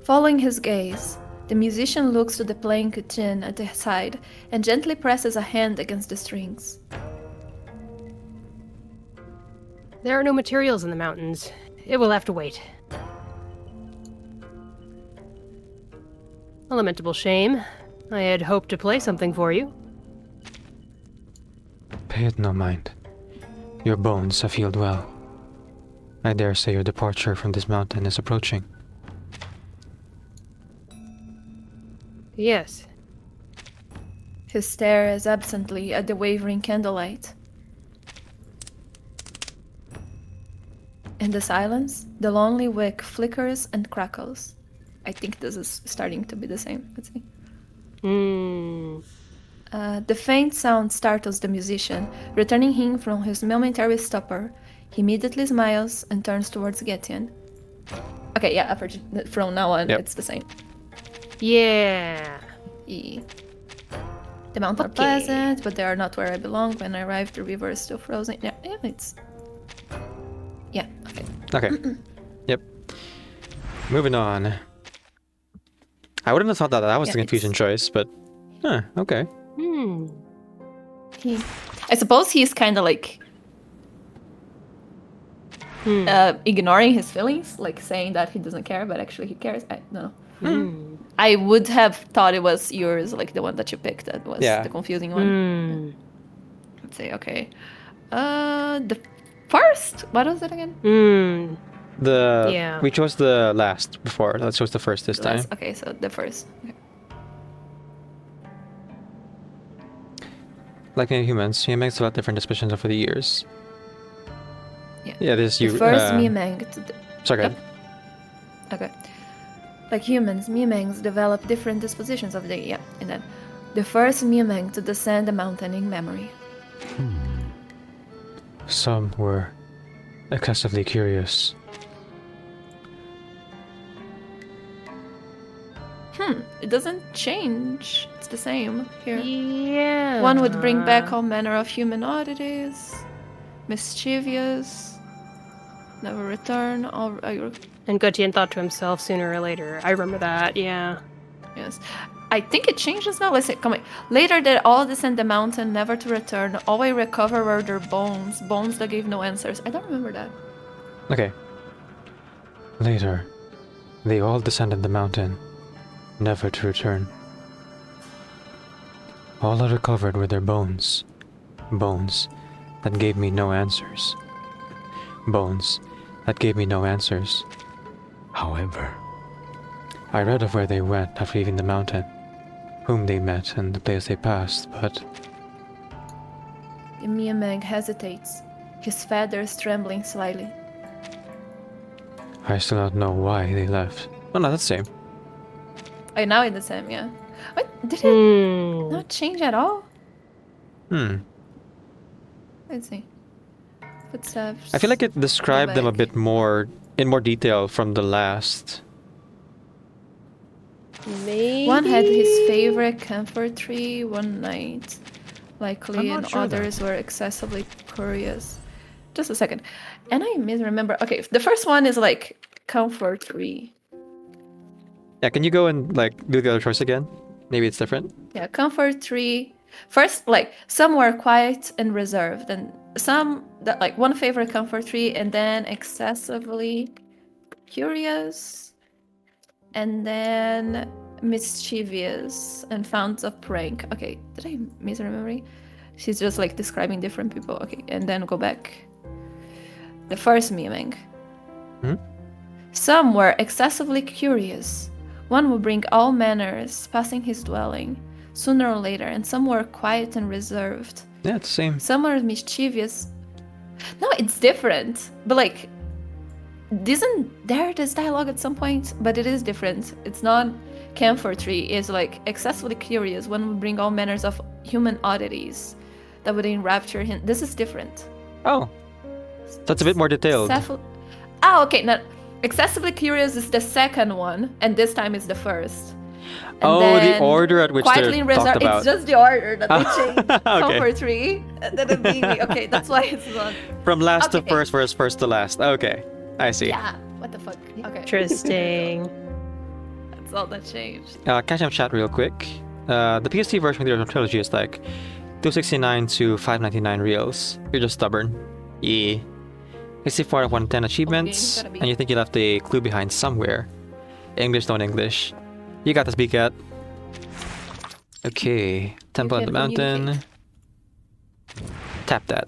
Following his gaze, the musician looks to the playing Getian at the side and gently presses a hand against the strings. There are no materials in the mountains. It will have to wait. A lamentable shame. I had hoped to play something for you. Pay it no mind. Your bones have healed well. I dare say your departure from this mountain is approaching. Yes. He stares absently at the wavering candlelight. In the silence, the lonely wick flickers and crackles. I think this is starting to be the same. Let's see. Hmm. The faint sound startles the musician, returning him from his momentary stupor. He immediately smiles and turns towards Getian. Okay, yeah, from now on, Yep. it's the same. Yeah. The mountains are pleasant, but they are not where I belong. When I arrive, the river is still frozen. Yeah, it's... Yeah, okay. Okay. Yep. Moving on. I wouldn't have thought that was the confusion choice, but... okay. I suppose he's kind of like... ignoring his feelings, like saying that he doesn't care, but actually he cares. I don't know. I would have thought it was yours, like the one that you picked, that was the confusing one. Let's say, okay. The first? What was it again? We chose the last before. Let's choose the first this time. Okay, so the first. Okay. Like many humans, Mimeng developed different dispositions over the years. Yeah, this The you. first Mimeng. Sorry, go ahead. Okay. Like humans, Mimengs develop different dispositions of the and then the first Mimeng to descend the mountain in memory. Some were excessively curious. It doesn't change. It's the same here. Yeah. One would bring back all manner of human oddities, mischievous, never return. And Getian thought to himself sooner or later. I remember that, yeah. Yes. I think it changes now. Let's see. Come on. Later, they all descend the mountain, never to return. All I recover were their bones. Bones that gave no answers. I don't remember that. Okay. Later, they all descended the mountain, never to return. All I recovered were their bones. Bones that gave me no answers. Bones that gave me no answers. However, I read of where they went after leaving the mountain, whom they met and the place they passed, but... The Mimeng hesitates, his feathers trembling slightly. I still don't know why they left. Oh no, that's the same. Oh, now it's the same, yeah. What? Did it not change at all? Let's see. Footsteps. I feel like it described them a bit more, in more detail from the last. Maybe? One had his favorite comfort tree one night, likely, and others were excessively curious. Just a second. And I misremember. Okay, the first one is like comfort tree. Yeah, can you go and like do the other choice again? Maybe it's different. Yeah, comfort tree. First, like some were quiet and reserved, and some that like one favorite comfort tree, and then excessively curious, and then mischievous and found a prank. Okay, did I misremember? She's just like describing different people. Okay, and then go back. The first Mimeng. Some were excessively curious. One would bring all manners, passing his dwelling, sooner or later, and some were quiet and reserved. Yeah, it's the same. Some are mischievous. No, it's different. But like, isn't there this dialogue at some point? But it is different. It's not camphor tree. It's like excessively curious. One would bring all manners of human oddities that would enrapture him. This is different. Oh, that's a bit more detailed. Okay. Now, excessively curious is the second one, and this time it's the first. And the order at which they're talked about. It's just the order that they changed. Okay. Comfort tree. And then it'd be, okay, that's why it's not. From last to first versus first to last. Okay, I see. Yeah, what the fuck. Okay. Interesting. That's all that changed. Catch up chat real quick. The PS3 version of the original trilogy is like 269 to 599 reals. You're just stubborn. Yeah. 64 out of 110 achievements, and you think you left a clue behind somewhere. English, don't English. You got this, B-Cat. Okay, temple on the mountain. Tap that.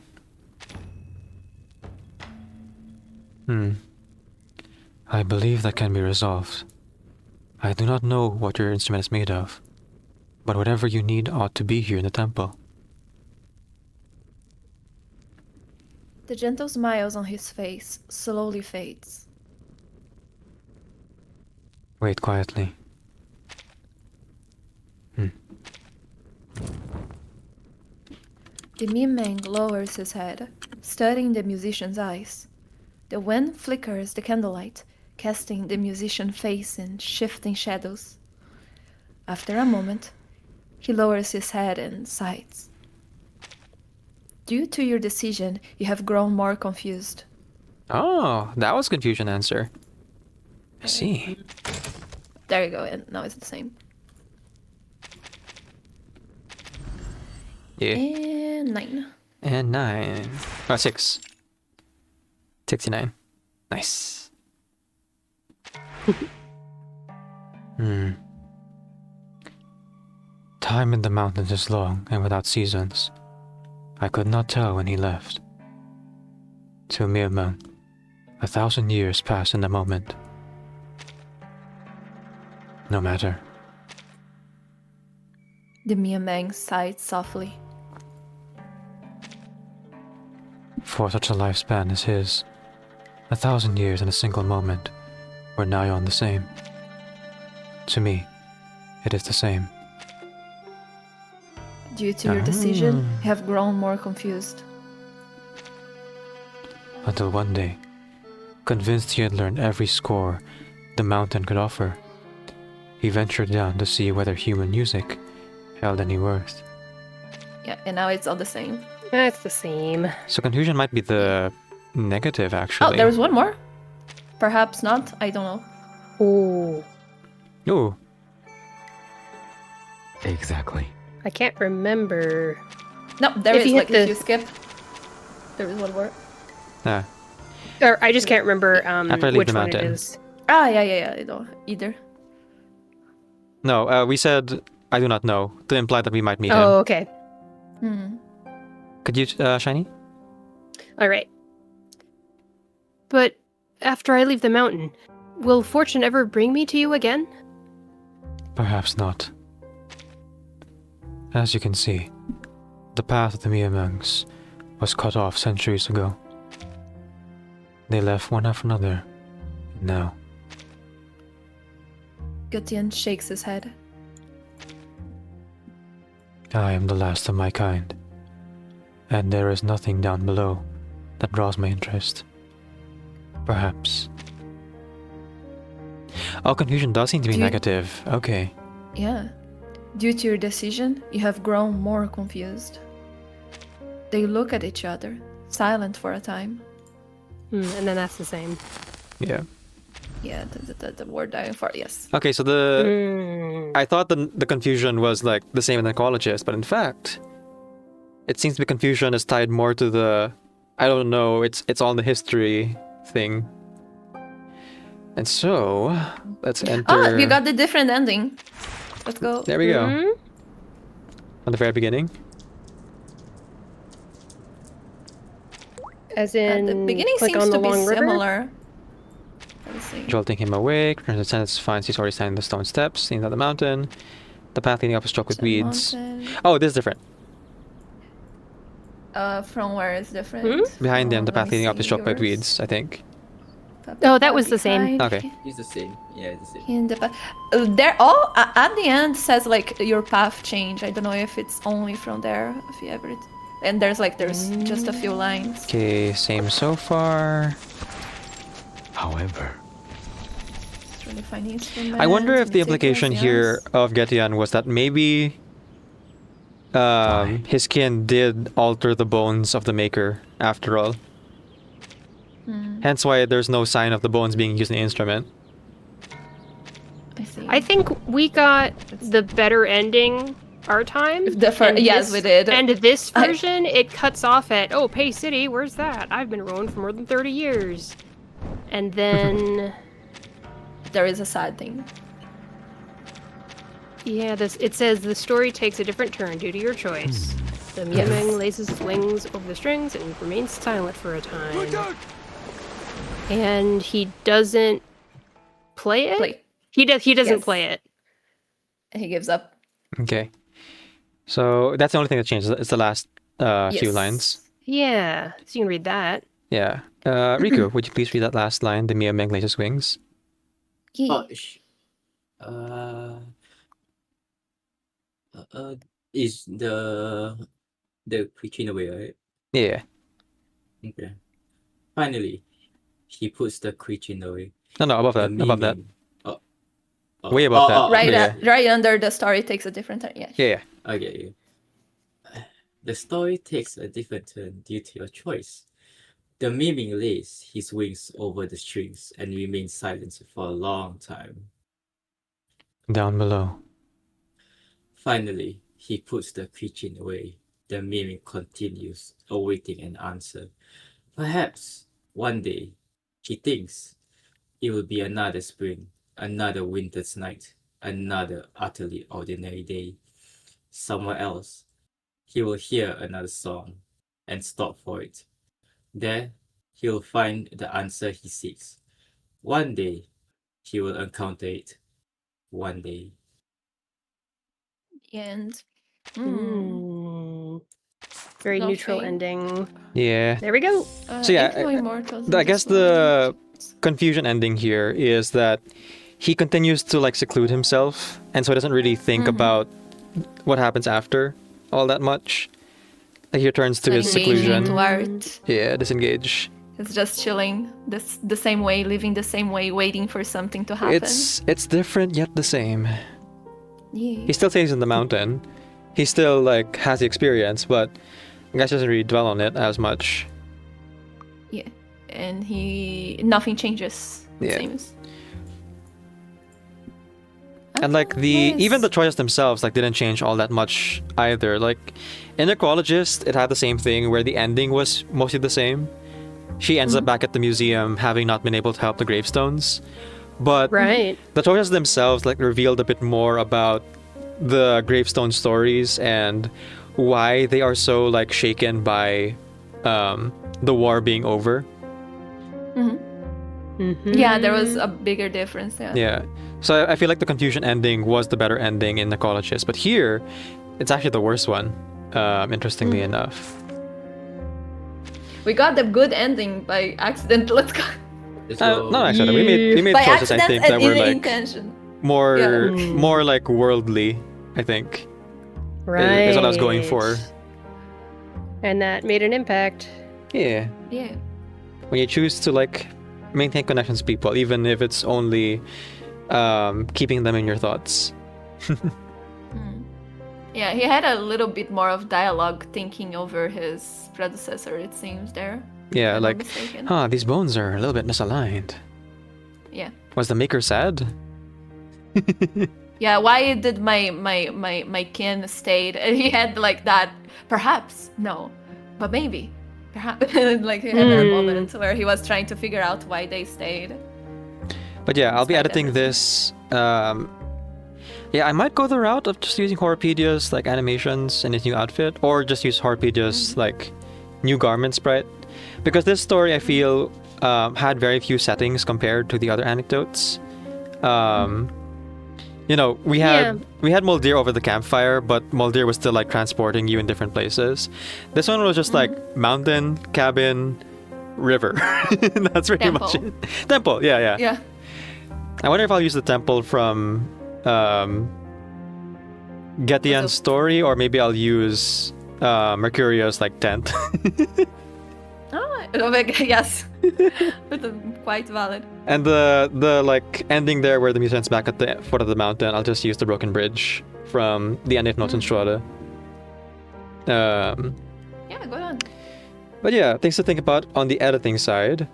I believe that can be resolved. I do not know what your instrument is made of, but whatever you need ought to be here in the temple. The gentle smiles on his face slowly fades. Wait quietly. The Mimeng lowers his head, studying the musician's eyes. The wind flickers the candlelight, casting the musician's face in shifting shadows. After a moment, he lowers his head and sighs. Due to your decision, you have grown more confused. Oh, that was confusion answer. I see. There you go, and now it's the same. Yeah. And 9. And 9. Oh, 6. 69. Nice. Time in the mountains is long and without seasons. I could not tell when he left. To mere man, 1,000 years pass in a moment. No matter. The Miamang sighed softly. For such a lifespan as his, 1,000 years in a single moment were nigh on the same. To me, it is the same. Due to your decision, you have grown more confused. Until one day, convinced he had learned every score the mountain could offer, he ventured down to see whether human music held any worth. Yeah, and now it's all the same. That's the same. So confusion might be the negative, actually. Oh, there was one more? Perhaps not, I don't know. Oh, Ooh. Exactly. I can't remember. No, there If is, you like, hit if the- you skip, there is one more. Ah. Or I just can't remember After I leave which the one it mountain. is. Ah, yeah, I don't either. No, we said, I do not know, to imply that we might meet him. Oh, okay. Hmm. Could you, Shiny? All right. But after I leave the mountain, will fortune ever bring me to you again? Perhaps not. As you can see, the path of the Miamangs was cut off centuries ago. They left one after another. Now, Getian shakes his head. I am the last of my kind. And there is nothing down below that draws my interest. Perhaps. Oh, confusion does seem to be Do you- negative. Okay. Yeah. Due to your decision, you have grown more confused. They look at each other, silent for a time. And then that's the same. Yeah. Yeah, the word dying for yes. Okay, so the... Mm. I thought the confusion was like the same in the ecologist, but in fact, it seems to be confusion is tied more to the... I don't know, it's all the history thing. And so, let's enter... Oh, you got the different ending. Let's go. There we go. Mhm. At the very beginning. As in, The beginning click seems on the to be long river? similar. Let's see. Jolting him awake, returns to sense, finds he's already standing on the stone steps, seen at the mountain. The path leading up is struck with weeds. Mountain. Oh, this is different. From where it's different? Behind them, the Let path me leading up is see struck with yours. weeds, I think. Oh, that was the same. Behind. Okay. It's the same. Yeah, it's the same. In the they're all at the end says like your path change. I don't know if it's only from there. If you ever, and there's just a few lines. Okay, same so far. However, Trying to find instruments, I wonder if the meticulous, implication here yes. of Getian was that maybe his kin did alter the bones of the maker after all. Hence why there's no sign of the bones being used in the instrument. I see. I think we got the better ending our time. and Yes, we did. And this version, it cuts off at, oh, Pay City, where's that? I've been rowing for more than 30 years. And then, There is a sad thing. yeah, it says the story takes a different turn due to your choice. The Miamang lays his wings over the strings and remains silent for a time. And he doesn't play it? Play. He doesn't Yes. play it. He gives up. Okay. So that's the only thing that changes. It's the last few Yes. lines. Yeah, so you can read that. Yeah. Riku, would you please read that last line? The Miamang lays his wings. Oh, is the creature in a way, right? Yeah. Okay. Finally, he puts the creature in a way. No, above The that. Above that. meaning- Oh, Way above that. Right, Yeah. right under the story takes a different turn. Yeah. Yeah. Okay. The story takes a different turn due to your choice. The miming lays his wings over the strings and remains silent for a long time. Down below. Finally, he puts the creature away. The miming continues, awaiting an answer. Perhaps one day, he thinks, it will be another spring, another winter's night, another utterly ordinary day. Somewhere else, he will hear another song and stop for it. There, he will find the answer he seeks. One day, he will encounter it. One day. And Very No neutral fate. ending. Yeah. There we go. So yeah, Ignore Immortals I in guess this world. the confusion ending here is that he continues to like seclude himself, and so he doesn't really think about what happens after all that much. Like, he returns to his Engaging seclusion. to art. Yeah, disengage. It's just chilling the same way, living the same way, waiting for something to happen. It's different yet the same. Yeah. He still stays in the mountain. He still like has the experience, but I guess doesn't really dwell on it as much. Yeah. And nothing changes, it Yeah. seems. And like even the choices themselves like didn't change all that much either. Like in Necrologist, it had the same thing where the ending was mostly the same. She ends up back at the museum having not been able to help the gravestones. But Right. the choices themselves like revealed a bit more about the gravestone stories and why they are so like shaken by the war being over. Yeah, there was a bigger difference. Yeah. Yeah. So I feel like the confusion ending was the better ending in Necrologist, but here it's actually the worst one. Interestingly enough. We got the good ending by accident. Let's go. No, actually, we made By choices I accident think that and were in like intention. more Yeah. more like worldly. I think Right. is what I was going for. And that made an impact. Yeah. Yeah. When you choose to like maintain connections with people, even if it's only keeping them in your thoughts. Yeah, he had a little bit more of dialogue thinking over his predecessor, it seems, there. Yeah, if I'm not like, mistaken. these bones are a little bit misaligned. Yeah. Was the maker sad? Yeah, why did my kin stayed? And he had like that, perhaps, no, but maybe, perhaps. Like he had that moment where he was trying to figure out why they stayed. But yeah, I'll be Despite editing this. Yeah, I might go the route of just using Horrorpedia's like animations in his new outfit, or just use Horrorpedia's like new garment sprite, because this story I feel had very few settings compared to the other anecdotes. You know, we had Muldir over the campfire, but Muldir was still like transporting you in different places. This one was just like mountain, cabin, river. That's pretty much it. Temple, yeah. Yeah. I wonder if I'll use the temple from Getian's story, or maybe I'll use Mercurio's like tent. Oh my God, yes. But quite valid. And the like ending there where the musician's back at the foot of the mountain, I'll just use the broken bridge from the end of Noten Strada. Yeah, go on. But yeah, things to think about on the editing side.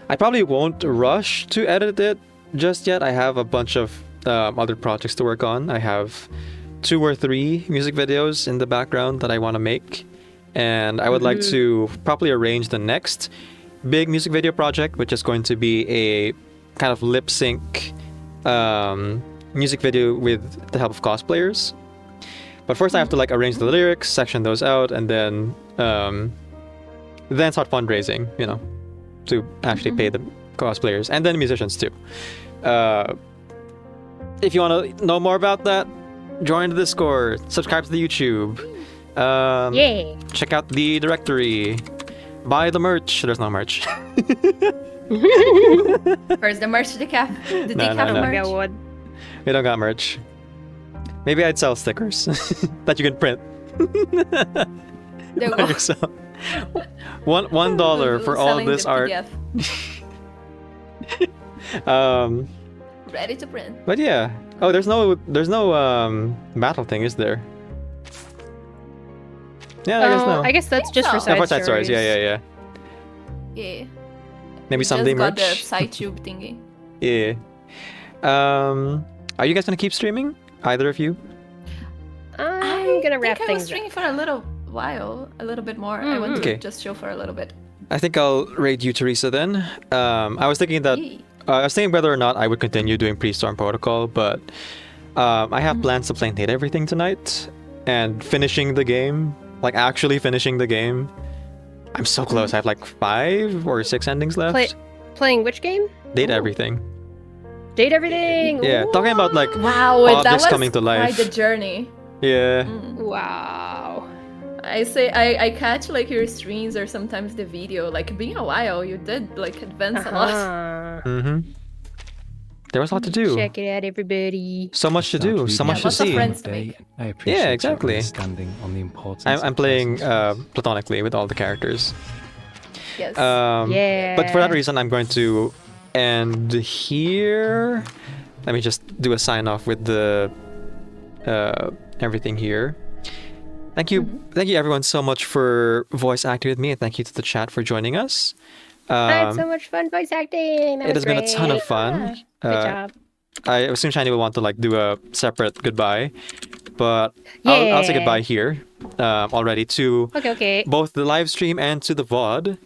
I probably won't rush to edit it just yet. I have a bunch of other projects to work on. I have 2 or 3 music videos in the background that I want to make. And I would like to properly arrange the next big music video project, which is going to be a kind of lip sync music video with the help of cosplayers. But first I have to like arrange the lyrics, section those out, and then start fundraising, you know, to actually pay the cosplayers and then musicians too. If you want to know more about that, join the Discord, subscribe to the YouTube. Check out the directory. Buy the merch. There's no merch. Where's the merch? Decaf. The No, decaf no. merch. We don't got merch. Maybe I'd sell stickers that you can print. There we By go. yourself. $1 for all Selling this the art. PDF. Ready to print. But yeah, Oh, there's no battle thing, is there? Yeah, I guess Oh, no. I guess that's just for so. Yeah, side for side stories. stories. Yeah. Yeah. Maybe We someday just got the merch. side tube thingy. Yeah. Are you guys gonna keep streaming? Either of you? I'm gonna wrap I think I was things up. streaming for a little while, a little bit more. I want to Okay. just chill for a little bit. I think I'll raid you, Teresa. Then. I was thinking that. Yay. I was thinking whether or not I would continue doing pre-storm protocol, but I have plans to play and hate everything tonight and finishing the game, like actually finishing the game. I'm so close. I have like 5 or 6 endings left. Playing which game? Date everything. Date everything. Yeah, talking about like Wow, that objects was coming to life. quite the journey. Yeah. Wow. I catch like your streams or sometimes the video. Like being a while, you did like advance a lot. Uh-huh. There was a lot to do. Check it out, everybody. So much to do. So much to lots of see. friends to make. I appreciate Yeah, your exactly. understanding on the importance I'm of playing presence. platonically with all the characters. Yes. Yeah. But for that reason, I'm going to end here. Let me just do a sign off with the everything here. Thank you everyone so much for voice acting with me, and thank you to the chat for joining us. I had so much fun voice acting. That It was has been a ton of great. fun. Good job. I assume Shiny will want to like do a separate goodbye, but I'll say Yeah. goodbye here already to Okay. both the live stream and to the VOD.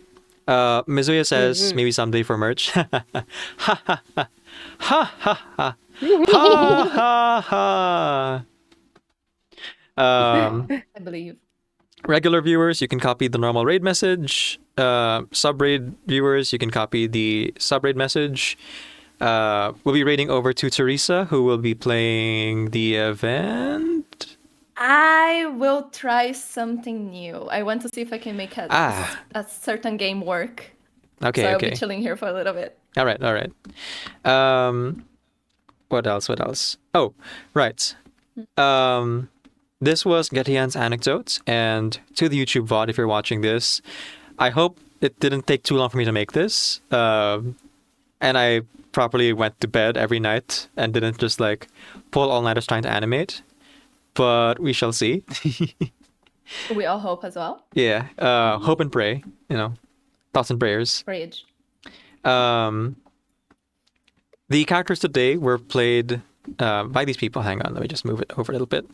Mizuya says maybe someday for merch. Ha ha ha. Ha ha ha. Ha ha ha. I believe. Regular viewers, you can copy the normal raid message. Sub-raid viewers, you can copy the sub-raid message. We'll be raiding over to Teresa, who will be playing the event. I will try something new. I want to see if I can make a certain game work. Okay, So I'll okay. be chilling here for a little bit. All right. What else? Oh, right. This was Getian's Anecdote, and to the YouTube VOD, if you're watching this, I hope it didn't take too long for me to make this, and I properly went to bed every night and didn't just like pull all-nighters trying to animate, but we shall see. We all hope as well. Yeah, hope and pray, thoughts and prayers. Rage. The characters today were played by these people. Hang on, let me just move it over a little bit.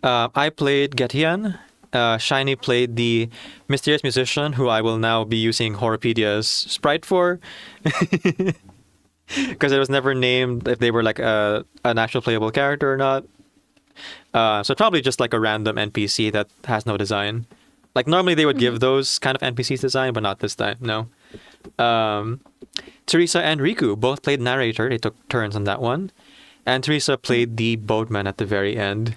I played Getian. Shiny played the mysterious musician, who I will now be using Horrorpedia's sprite for. Because it was never named if they were like an actual playable character or not. So probably just like a random NPC that has no design. Like normally they would give those kind of NPCs design, but not this time, no. Teresa and Riku both played Narrator. They took turns on that one. And Teresa played the Boatman at the very end.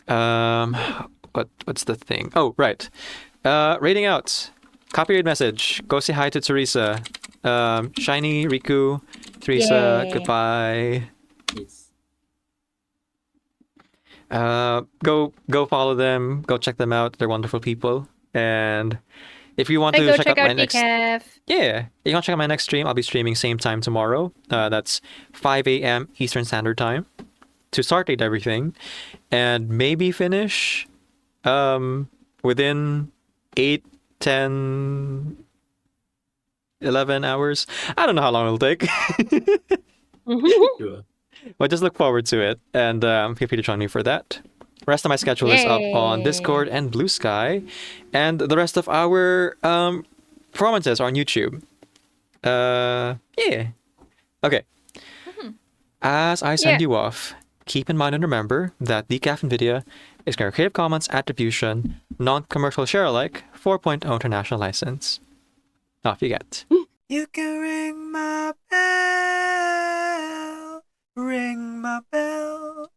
What's the thing? Oh, right. Rating out. Copyright message. Go say hi to Teresa. Shiny, Riku, Teresa, Yay. goodbye. Yes. Go follow them. Go check them out. They're wonderful people. And if you want And to go check check out my out next Decaf. if you want to check out my next stream, I'll be streaming same time tomorrow. That's 5 a.m. Eastern Standard Time to start date everything, and maybe finish within 8, 10, 11 hours. I don't know how long it'll take. Sure. But just look forward to it, and feel free to join me for that. Rest of my schedule is up on Yay. Discord and Blue Sky, and the rest of our performances are on YouTube. Yeah. Okay. As I send Yeah. you off, keep in mind and remember that Decaf NVIDIA is Creative Commons Attribution, Non-Commercial Share Alike 4.0 International License. Off you get. You can ring my bell, ring my bell.